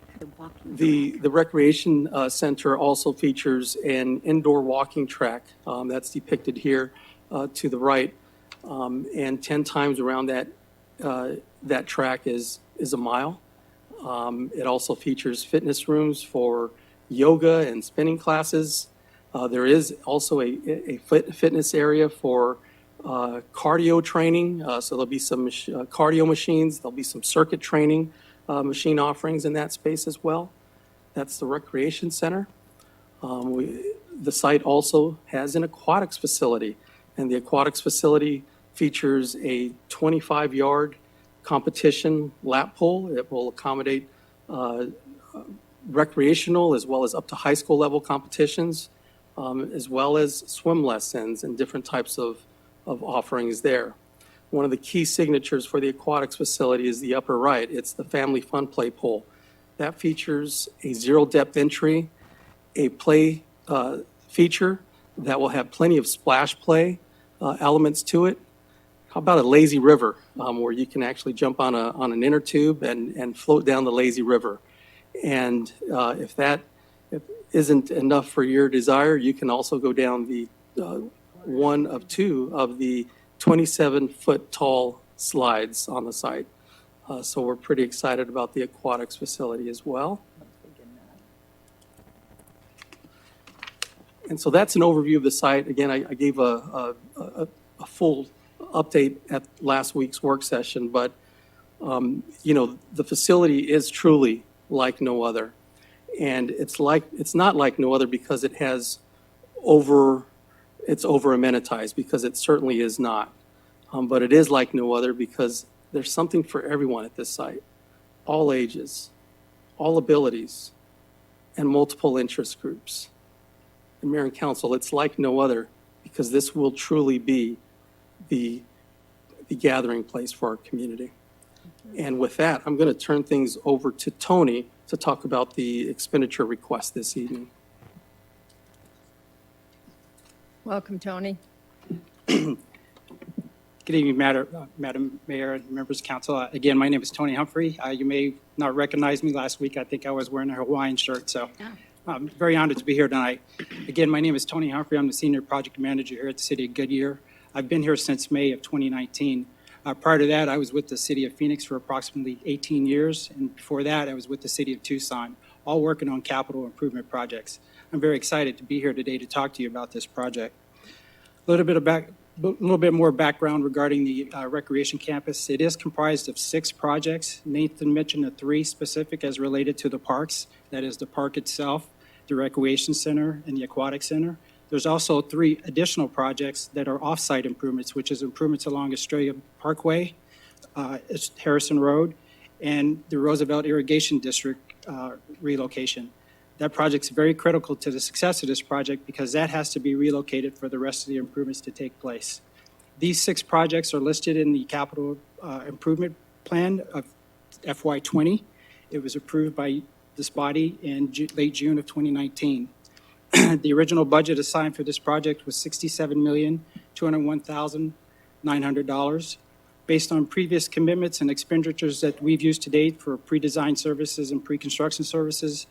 The recreation center also features an indoor walking track that's depicted here to the right. And 10 times around that track is a mile. It also features fitness rooms for yoga and spinning classes. There is also a fitness area for cardio training. So there'll be some cardio machines. There'll be some circuit training machine offerings in that space as well. That's the recreation center. The site also has an aquatics facility, and the aquatics facility features a 25-yard competition lap pool. It will accommodate recreational as well as up to high school level competitions, as well as swim lessons and different types of offerings there. One of the key signatures for the aquatics facility is the upper right. It's the family fun play pool. That features a zero depth entry, a play feature that will have plenty of splash play elements to it. How about a lazy river where you can actually jump on an inner tube and float down the lazy river? And if that isn't enough for your desire, you can also go down the one of two of the 27-foot tall slides on the site. So we're pretty excited about the aquatics facility as well. And so that's an overview of the site. Again, I gave a full update at last week's work session, but the facility is truly like no other. And it's not like no other because it's over amenitized, because it certainly is not. But it is like no other because there's something for everyone at this site, all ages, all abilities, and multiple interest groups. And Mayor and Council, it's like no other because this will truly be the gathering place for our community. And with that, I'm going to turn things over to Tony to talk about the expenditure request this evening. Welcome, Tony. Good evening, Madam Mayor and members of council. Again, my name is Tony Humphrey. You may not recognize me. Last week, I think I was wearing a Hawaiian shirt, so I'm very honored to be here tonight. Again, my name is Tony Humphrey. I'm the Senior Project Manager here at the City of Goodyear. I've been here since May of 2019. Prior to that, I was with the City of Phoenix for approximately 18 years, and before that, I was with the City of Tucson, all working on capital improvement projects. I'm very excited to be here today to talk to you about this project. A little bit more background regarding the recreation campus. It is comprised of 6 projects. Nathan mentioned the 3 specific as related to the parks. That is the park itself, the recreation center, and the aquatic center. There's also 3 additional projects that are off-site improvements, which is improvements along Australia Parkway, Harrison Road, and the Roosevelt Irrigation District relocation. That project's very critical to the success of this project because that has to be relocated for the rest of the improvements to take place. These 6 projects are listed in the capital improvement plan of FY20. It was approved by this body in late June of 2019. The original budget assigned for this project was $67,201,900. Based on previous commitments and expenditures that we've used to date for pre-design services and pre-construction services,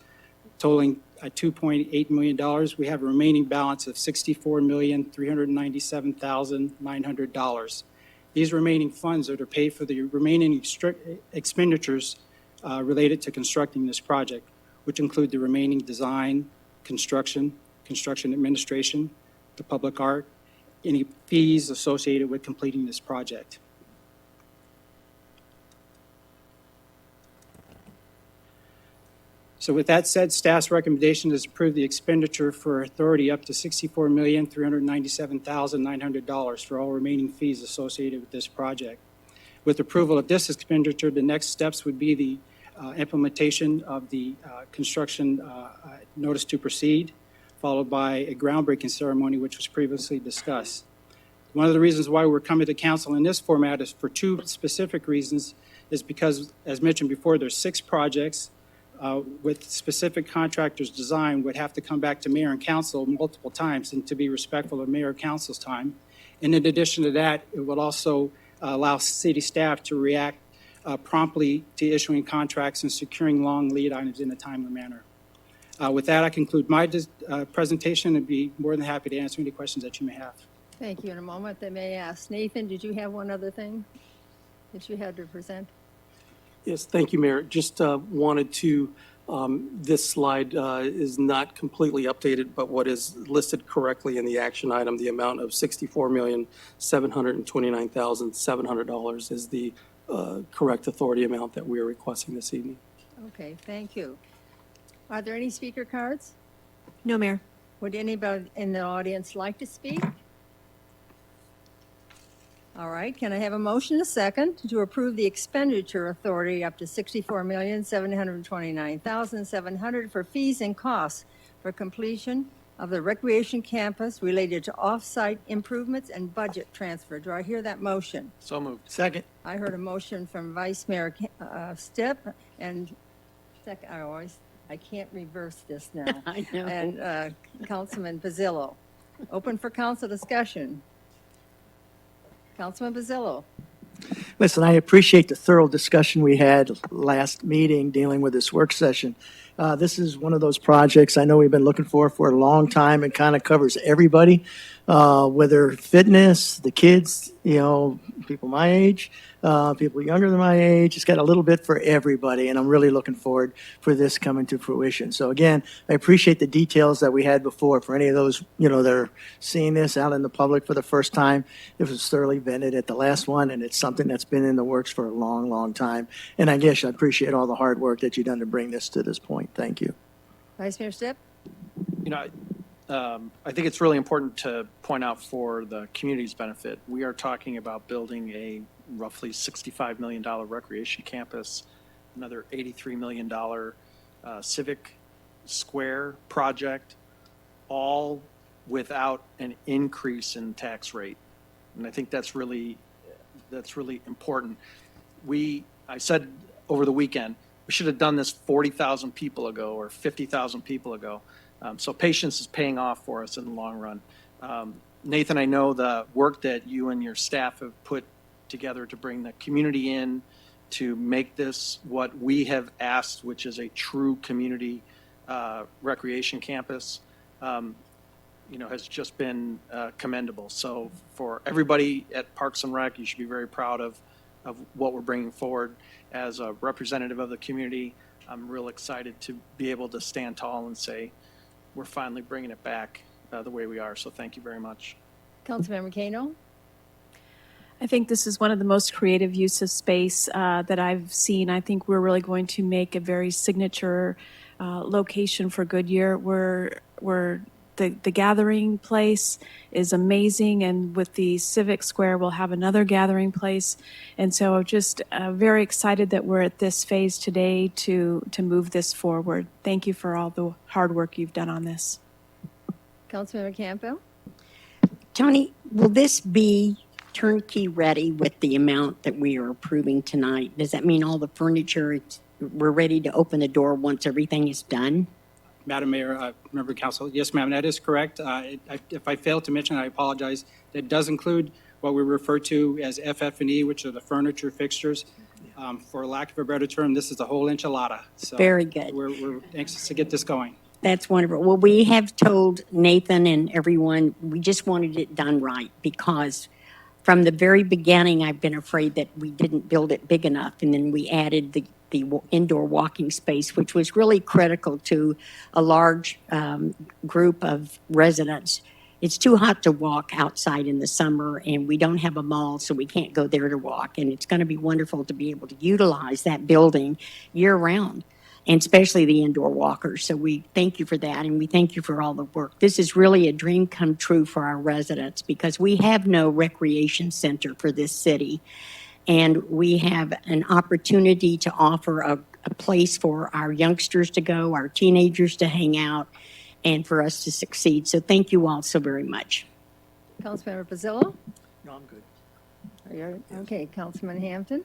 totaling $2.8 million, we have a remaining balance of $64,397,900. These remaining funds are to pay for the remaining expenditures related to constructing this project, which include the remaining design, construction administration, the public art, any fees associated with completing this project. So with that said, staff's recommendation is to approve the expenditure for authority up to $64,397,900 for all remaining fees associated with this project. With approval of this expenditure, the next steps would be the implementation of the construction notice to proceed, followed by a groundbreaking ceremony, which was previously discussed. One of the reasons why we're coming to council in this format is for 2 specific reasons, is because, as mentioned before, there's 6 projects with specific contractors' design would have to come back to mayor and council multiple times, and to be respectful of mayor and council's time. And in addition to that, it would also allow city staff to react promptly to issuing contracts and securing long lead items in a timely manner. With that, I conclude my presentation and be more than happy to answer any questions that you may have. Thank you. In a moment, they may ask. Nathan, did you have one other thing that you had to present? Yes, thank you, Mayor. Just wanted to, this slide is not completely updated, but what is listed correctly in the action item, the amount of $64,729,700 is the correct authority amount that we are requesting this evening. Okay, thank you. Are there any speaker cards? No, Mayor. Would anybody in the audience like to speak? All right, can I have a motion, a second, to approve the expenditure authority up to $64,729,700 for fees and costs for completion of the recreation campus related to off-site improvements and budget transfer? Do I hear that motion? So moved. Second. I heard a motion from Vice Mayor Stipp and I can't reverse this now. I know. And Councilman Basillo. Open for council discussion. Councilman Basillo. Listen, I appreciate the thorough discussion we had last meeting dealing with this work session. This is one of those projects I know we've been looking for a long time. It kind of covers everybody, whether fitness, the kids, people my age, people younger than my age. It's got a little bit for everybody, and I'm really looking forward for this coming to fruition. So again, I appreciate the details that we had before. For any of those, that are seeing this out in the public for the first time, it was thoroughly vetted at the last one, and it's something that's been in the works for a long, long time. And I guess I appreciate all the hard work that you've done to bring this to this point. Thank you. Vice Mayor Stipp? I think it's really important to point out for the community's benefit, we are talking about building a roughly $65 million recreation campus, another $83 million civic square project, all without an increase in tax rate. And I think that's really important. I said over the weekend, we should have done this 40,000 people ago or 50,000 people ago. So patience is paying off for us in the long run. Nathan, I know the work that you and your staff have put together to bring the community in to make this what we have asked, which is a true community recreation campus, has just been commendable. So for everybody at Parks and Rec, you should be very proud of what we're bringing forward. As a representative of the community, I'm real excited to be able to stand tall and say, we're finally bringing it back the way we are. So thank you very much. Councilmember Kano? I think this is one of the most creative use of space that I've seen. I think we're really going to make a very signature location for Goodyear. We're the gathering place is amazing, and with the Civic Square, we'll have another gathering place. And so just very excited that we're at this phase today to move this forward. Thank you for all the hard work you've done on this. Councilmember Campbell? Tony, will this be turnkey ready with the amount that we are approving tonight? Does that mean all the furniture, we're ready to open the door once everything is done? Madam Mayor, member of council, yes, ma'am, that is correct. If I failed to mention, I apologize. That does include what we refer to as FF&E, which are the furniture fixtures. For lack of a better term, this is the whole enchilada. So very good. We're anxious to get this going. That's wonderful. Well, we have told Nathan and everyone, we just wanted it done right, because from the very beginning, I've been afraid that we didn't build it big enough, and then we added the indoor walking space, which was really critical to a large group of residents. It's too hot to walk outside in the summer, and we don't have a mall, so we can't go there to walk. And it's going to be wonderful to be able to utilize that building year-round, and especially the indoor walkers. So we thank you for that, and we thank you for all the work. This is really a dream come true for our residents, because we have no recreation center for this city. And we have an opportunity to offer a place for our youngsters to go, our teenagers to hang out, and for us to succeed. So thank you all so very much. Councilmember Pizzillo? No, I'm good. Okay, Councilman Hampton?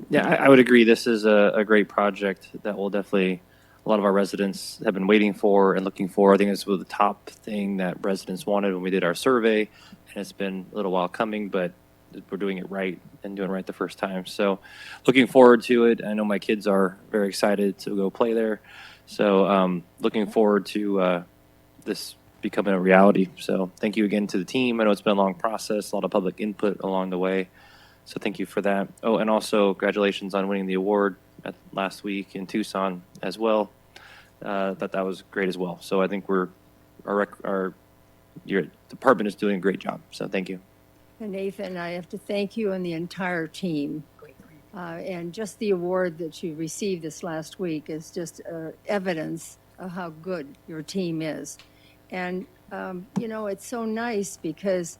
Yeah, I would agree. This is a great project that will definitely, a lot of our residents have been waiting for and looking for. I think this was the top thing that residents wanted when we did our survey, and it's been a little while coming, but we're doing it right and doing it right the first time. So looking forward to it. I know my kids are very excited to go play there. So looking forward to this becoming a reality. So thank you again to the team. I know it's been a long process, a lot of public input along the way. So thank you for that. Oh, and also congratulations on winning the award last week in Tucson as well. That was great as well. So I think your department is doing a great job. So thank you. And Nathan, I have to thank you and the entire team. And just the award that you received this last week is just evidence of how good your team is. And, it's so nice because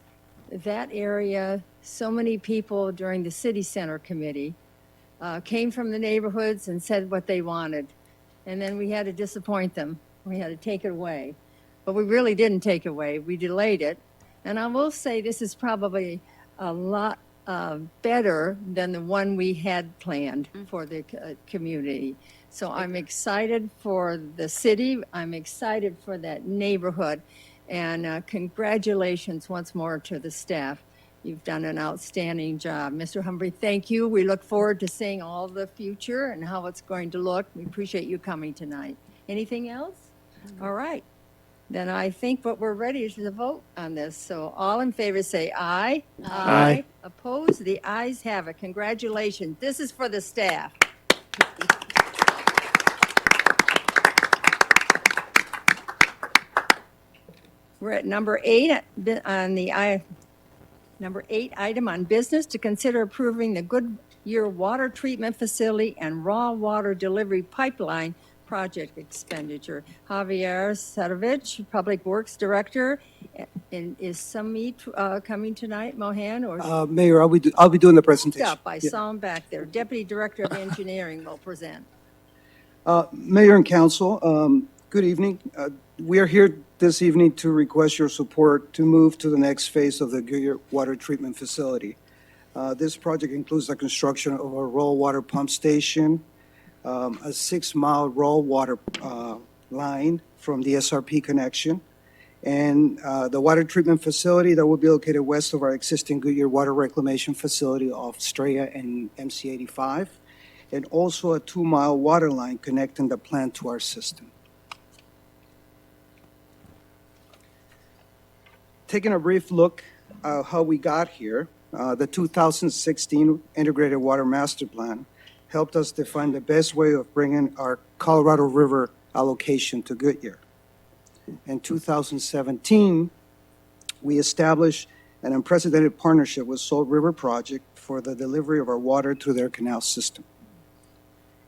that area, so many people during the City Center Committee came from the neighborhoods and said what they wanted. And then we had to disappoint them. We had to take it away. But we really didn't take it away. We delayed it. And I will say this is probably a lot better than the one we had planned for the community. So I'm excited for the city. I'm excited for that neighborhood. And congratulations once more to the staff. You've done an outstanding job. Mr. Humphrey, thank you. We look forward to seeing all the future and how it's going to look. We appreciate you coming tonight. Anything else? All right. Then I think what we're ready to vote on this. So all in favor say aye. Aye. Opposed? The ayes have it. Congratulations. This is for the staff. We're at number 8 on the number 8 item on business to consider approving the Goodyear Water Treatment Facility and Raw Water Delivery Pipeline project expenditure. Javier Sadovich, Public Works Director, and is Samit coming tonight, Mohan, or? Mayor, I'll be doing the presentation. Up, I saw him back there. Deputy Director of Engineering will present. Mayor and Council, good evening. We are here this evening to request your support to move to the next phase of the Goodyear Water Treatment Facility. This project includes the construction of a raw water pump station, a 6-mile raw water line from the SRP connection, and the water treatment facility that will be located west of our existing Goodyear Water Reclamation Facility off Straya and MC 85, and also a 2-mile water line connecting the plant to our system. Taking a brief look at how we got here, the 2016 Integrated Water Master Plan helped us define the best way of bringing our Colorado River allocation to Goodyear. In 2017, we established an unprecedented partnership with Salt River Project for the delivery of our water through their canal system.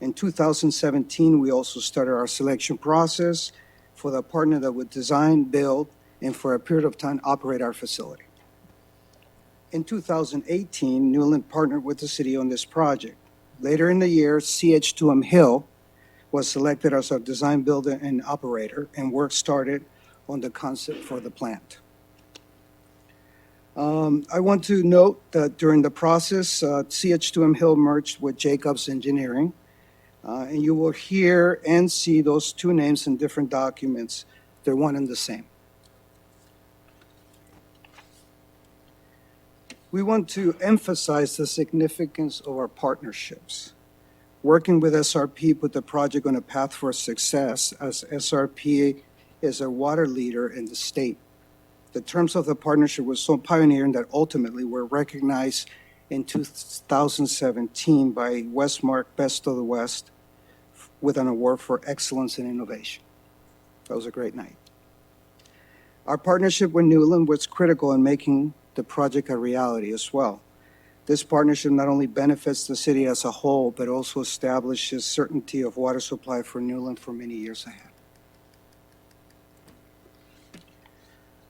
In 2017, we also started our selection process for the partner that would design, build, and for a period of time operate our facility. In 2018, Newland partnered with the city on this project. Later in the year, CH2M Hill was selected as our design builder and operator, and work started on the concept for the plant. I want to note that during the process, CH2M Hill merged with Jacobs Engineering, and you will hear and see those two names in different documents. They're one and the same. We want to emphasize the significance of our partnerships. Working with SRP put the project on a path for success, as SRP is a water leader in the state. The terms of the partnership were so pioneering that ultimately were recognized in 2017 by Westmark Best of the West with an award for excellence in innovation. That was a great night. Our partnership with Newland was critical in making the project a reality as well. This partnership not only benefits the city as a whole, but also establishes certainty of water supply for Newland for many years ahead.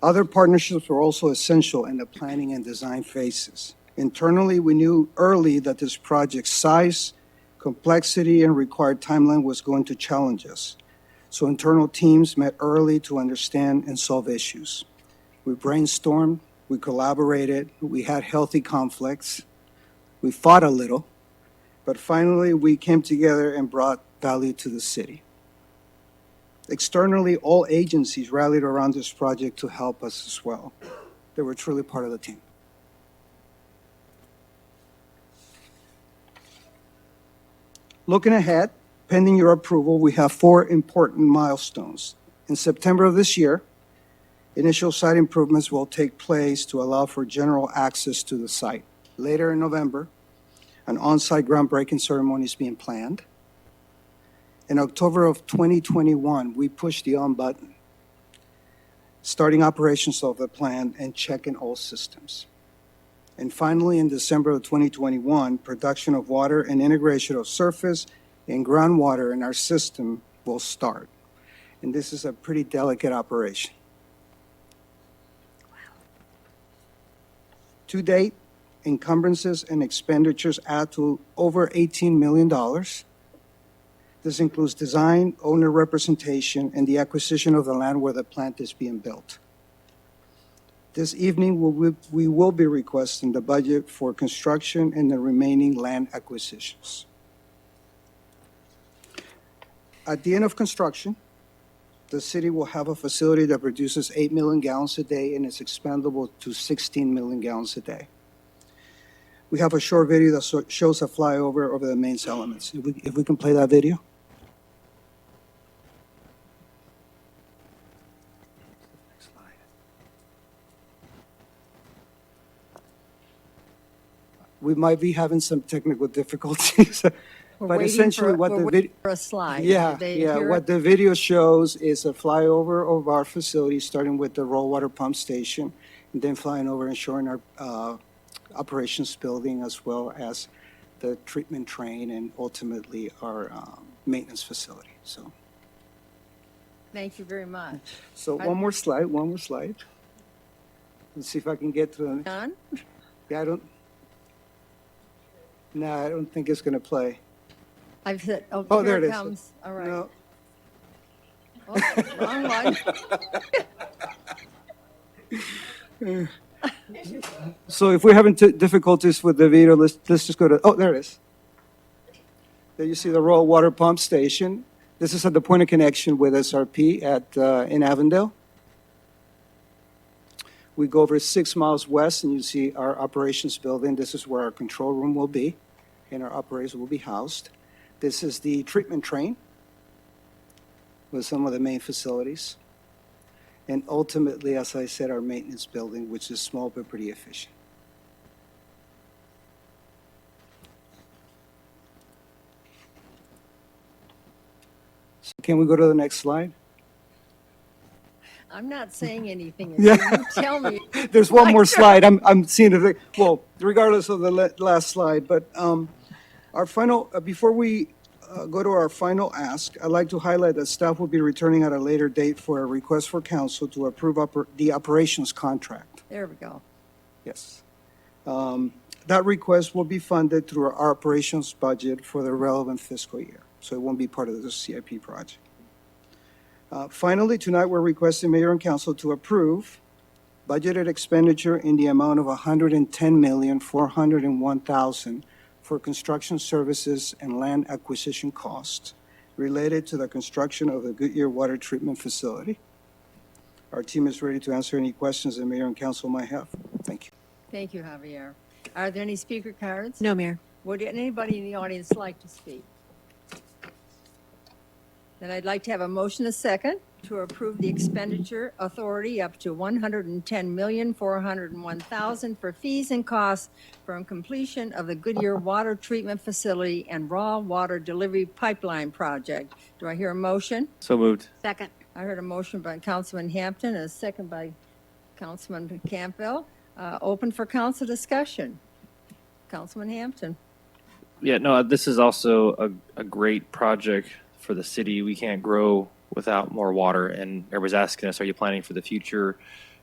Other partnerships were also essential in the planning and design phases. Internally, we knew early that this project's size, complexity, and required timeline was going to challenge us. So internal teams met early to understand and solve issues. We brainstormed, we collaborated, we had healthy conflicts, we fought a little, but finally we came together and brought value to the city. Externally, all agencies rallied around this project to help us as well. They were truly part of the team. Looking ahead, pending your approval, we have 4 important milestones. In September of this year, initial site improvements will take place to allow for general access to the site. Later in November, an on-site groundbreaking ceremony is being planned. In October of 2021, we pushed the on button, starting operations of the plant and checking all systems. And finally, in December of 2021, production of water and integration of surface and groundwater in our system will start. And this is a pretty delicate operation. To date, encumbrances and expenditures add to over $18 million. This includes design, owner representation, and the acquisition of the land where the plant is being built. This evening, we will be requesting the budget for construction and the remaining land acquisitions. At the end of construction, The city will have a facility that produces 8 million gallons a day and is expandable to 16 million gallons a day. We have a short video that shows a flyover over the main elements. If we can play that video. We might be having some technical difficulties, but essentially what the video. For a slide. Yeah, Did they yeah. hear What it? the video shows is a flyover of our facility, starting with the raw water pump station, and then flying over and showing our operations building, as well as the treatment train and ultimately our maintenance facility. So, Thank you very much. so one more slide. Let's see if I can get to the. Done? Yeah, I don't. No, I don't think it's going to play. I've said, oh, Oh, here there it is. comes. All right. No. Oh, wrong one. So if we're having difficulties with the video, let's just go to, oh, there it is. There you see the raw water pump station. This is at the point of connection with SRP in Avondale. We go over 6 miles west and you see our operations building. This is where our control room will be and our operators will be housed. This is the treatment train with some of the main facilities. And ultimately, as I said, our maintenance building, which is small but pretty efficient. So can we go to the next slide? I'm not saying anything. Yeah. You tell me. There's one more slide. I'm seeing it. Well, regardless of the last slide, but our final, before we go to our final ask, I'd like to highlight that staff will be returning at a later date for a request for council to approve the operations contract. There we go. Yes. That request will be funded through our operations budget for the relevant fiscal year, so it won't be part of the CIP project. Finally, tonight we're requesting Mayor and Council to approve budgeted expenditure in the amount of $110,401,000 for construction services and land acquisition costs related to the construction of the Goodyear Water Treatment Facility. Our team is ready to answer any questions that Mayor and Council might have. Thank you. Thank you, Javier. Are there any speaker cards? No, Mayor. Would anybody in the audience like to speak? Then I'd like to have a motion a second to approve the expenditure authority up to $110,401,000 for fees and costs from completion of the Goodyear Water Treatment Facility and Raw Water Delivery Pipeline Project. Do I hear a motion? So moved. Second. I heard a motion by Councilman Hampton and a second by Councilman Campbell. Open for council discussion. Councilman Hampton. Yeah, no, this is also a great project for the city. We can't grow without more water, and everybody's asking us, are you planning for the future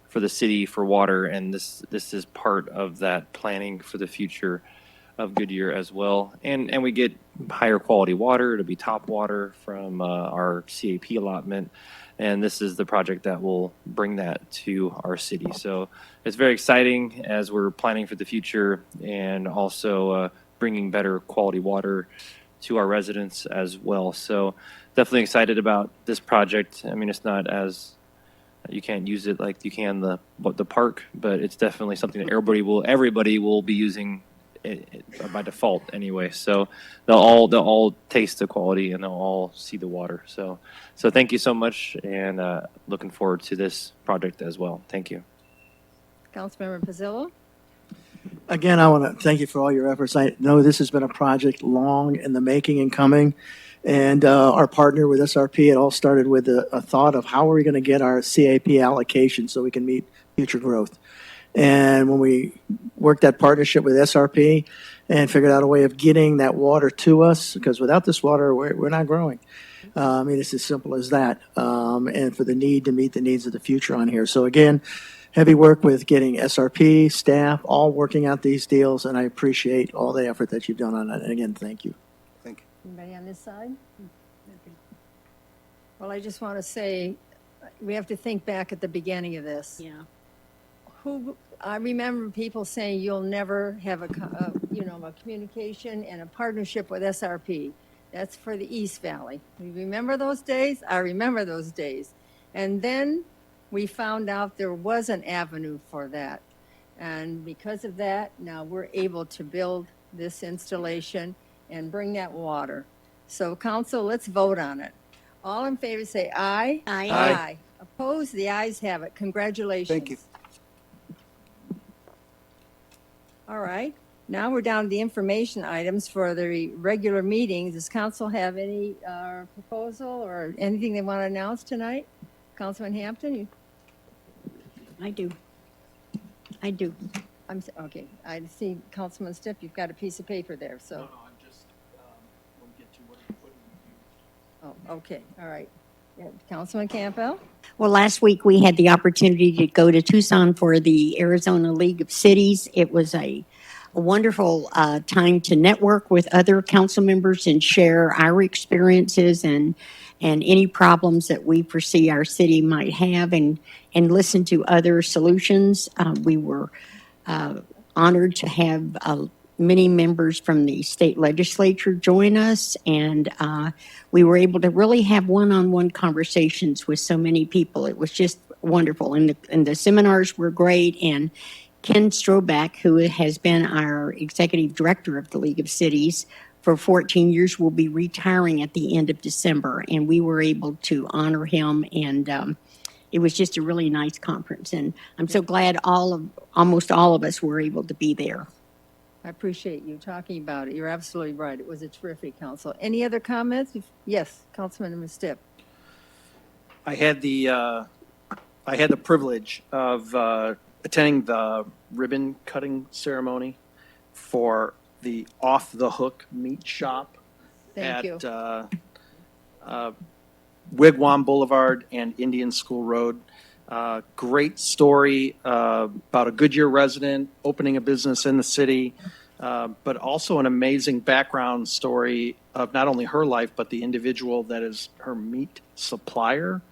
for the city for water? And this is part of that planning for the future of Goodyear as well. And we get higher quality water. It'll be top water from our CAP allotment. And this is the project that will bring that to our city. So it's very exciting as we're planning for the future and also bringing better quality water to our residents as well. So definitely excited about this project. I mean, it's not as, you can't use it like you can the park, but it's definitely something that everybody will be using it by default anyway. So they'll all taste the quality and they'll all see the water. So thank you so much, and looking forward to this project as well. Thank you. Councilmember Pizzillo. Again, I want to thank you for all your efforts. I know this has been a project long in the making and coming. And our partner with SRP, it all started with a thought of how are we going to get our CAP allocation so we can meet future growth. And when we worked that partnership with SRP and figured out a way of getting that water to us, because without this water, we're not growing. I mean, it's as simple as that. And for the need to meet the needs of the future on here. So again, heavy work with getting SRP, staff, all working out these deals, and I appreciate all the effort that you've done on it. And again, thank you. Thank you. Anybody on this side? Well, I just want to say, we have to think back at the beginning of this. Yeah. I remember people saying you'll never have a communication and a partnership with SRP. That's for the East Valley. You remember those days? I remember those days. And then we found out there was an avenue for that. And because of that, now we're able to build this installation and bring that water. So council, let's vote on it. All in favor say aye. Aye. Aye. Opposed? The ayes have it. Congratulations. Thank you. All right. Now we're down to the information items for the regular meetings. Does council have any proposal or anything they want to announce tonight? Councilman Hampton? I do. I do. Okay. I see Councilman Stipp, you've got a piece of paper there, so. I'm just, when we get to what are you putting Oh, okay. All right. Yeah, Councilman Campbell? Well, last week we had the opportunity to go to Tucson for the Arizona League of Cities. It was a wonderful time to network with other council members and share our experiences and any problems that we foresee our city might have and listen to other solutions. We were honored to have many members from the state legislature join us, and we were able to really have one-on-one conversations with so many people. It was just wonderful, and the seminars were great. And Ken Stroback, who has been our executive director of the League of Cities for 14 years, will be retiring at the end of December, and we were able to honor him, and it was just a really nice conference. And I'm so glad almost all of us were able to be there. I appreciate you talking about it. You're absolutely right. It was a terrific council. Any other comments? Yes, Councilman Stipp. I had the privilege of attending the ribbon cutting ceremony for the Off the Hook meat shop Thank you. at Wigwam Boulevard and Indian School Road. Great story about a Goodyear resident opening a business in the city, but also an amazing background story of not only her life, but the individual that is her meat supplier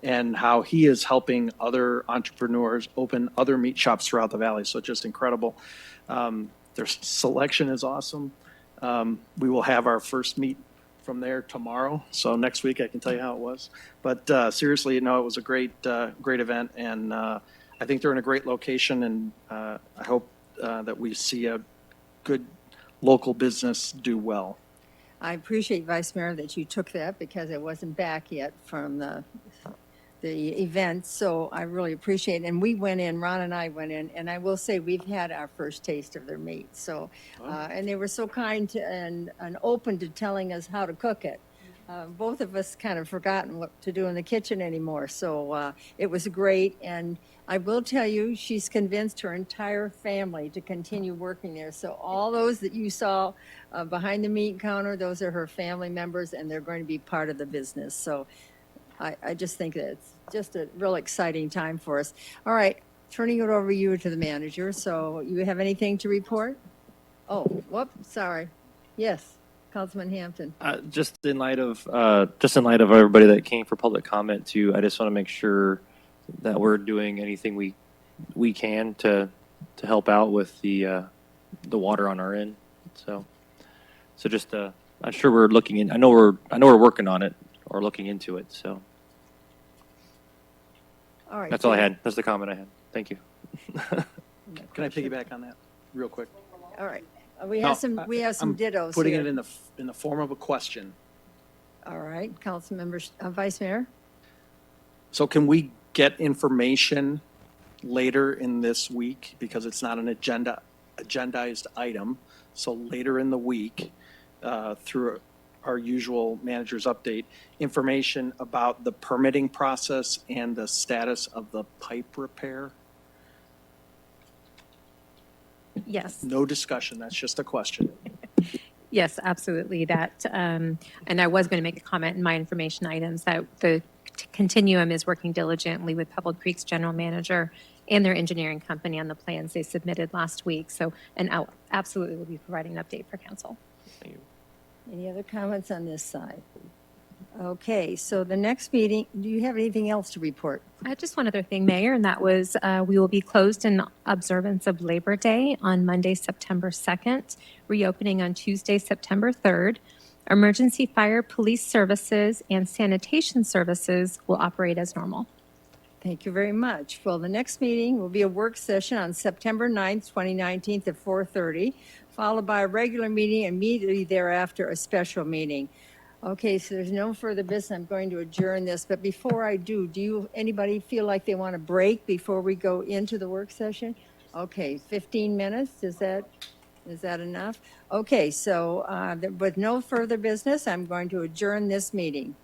and how he is helping other entrepreneurs open other meat shops throughout the valley. So just incredible. Their selection is awesome. We will have our first meat from there tomorrow. So next week I can tell you how it was. But seriously, it was a great event, and I think they're in a great location, and I hope that we see a good local business do well. I appreciate, Vice Mayor, that you took that because I wasn't back yet from the event, so I really appreciate it. And we went in, Ron and I went in, and I will say we've had our first taste of their meat. So, and they were so kind to, and open to telling us how to cook it. Both of us kind of forgotten what to do in the kitchen anymore. So it was great, and I will tell you, she's convinced her entire family to continue working there. So all those that you saw behind the meat counter, those are her family members, and they're going to be part of the business. So I just think that it's just a real exciting time for us. All right, turning it over you to the manager. So you have anything to report? Oh, whoops, sorry. Yes, Councilman Hampton. Just in light of everybody that came for public comment too, I just want to make sure that we're doing anything we can to help out with the water on our end. So just I'm sure we're looking in. I know we're working on it or looking into it. So. All right. That's all I had. That's the comment I had. Thank you. Can I piggyback on that real quick? All right. We have some dittos Putting here. it in the form of a question. All right, Council Members, Vice Mayor. So can we get information later in this week, because it's not an agendized item? So later in the week, through our usual manager's update, information about the permitting process and the status of the pipe repair? Yes. No discussion, that's just a question. Yes, absolutely. That, and I was going to make a comment in my information items that the Continuum is working diligently with Pebble Creek's general manager and their engineering company on the plans they submitted last week. So, and I'll absolutely will be providing an update for council. Thank you. Any other comments on this side? Okay, so the next meeting, do you have anything else to report? Just one other thing, Mayor, and that was we will be closed in observance of Labor Day on Monday, September 2nd, reopening on Tuesday, September 3rd. Emergency fire police services and sanitation services will operate as normal. Thank you very much. Well, the next meeting will be a work session on September 9th, 2019 at 4:30, followed by a regular meeting, immediately thereafter, a special meeting. Okay, so there's no further business. I'm going to adjourn this, but before I do anybody feel like they want a break before we go into the work session? Okay, 15 minutes, is that enough? Okay, so with no further business, I'm going to adjourn this meeting.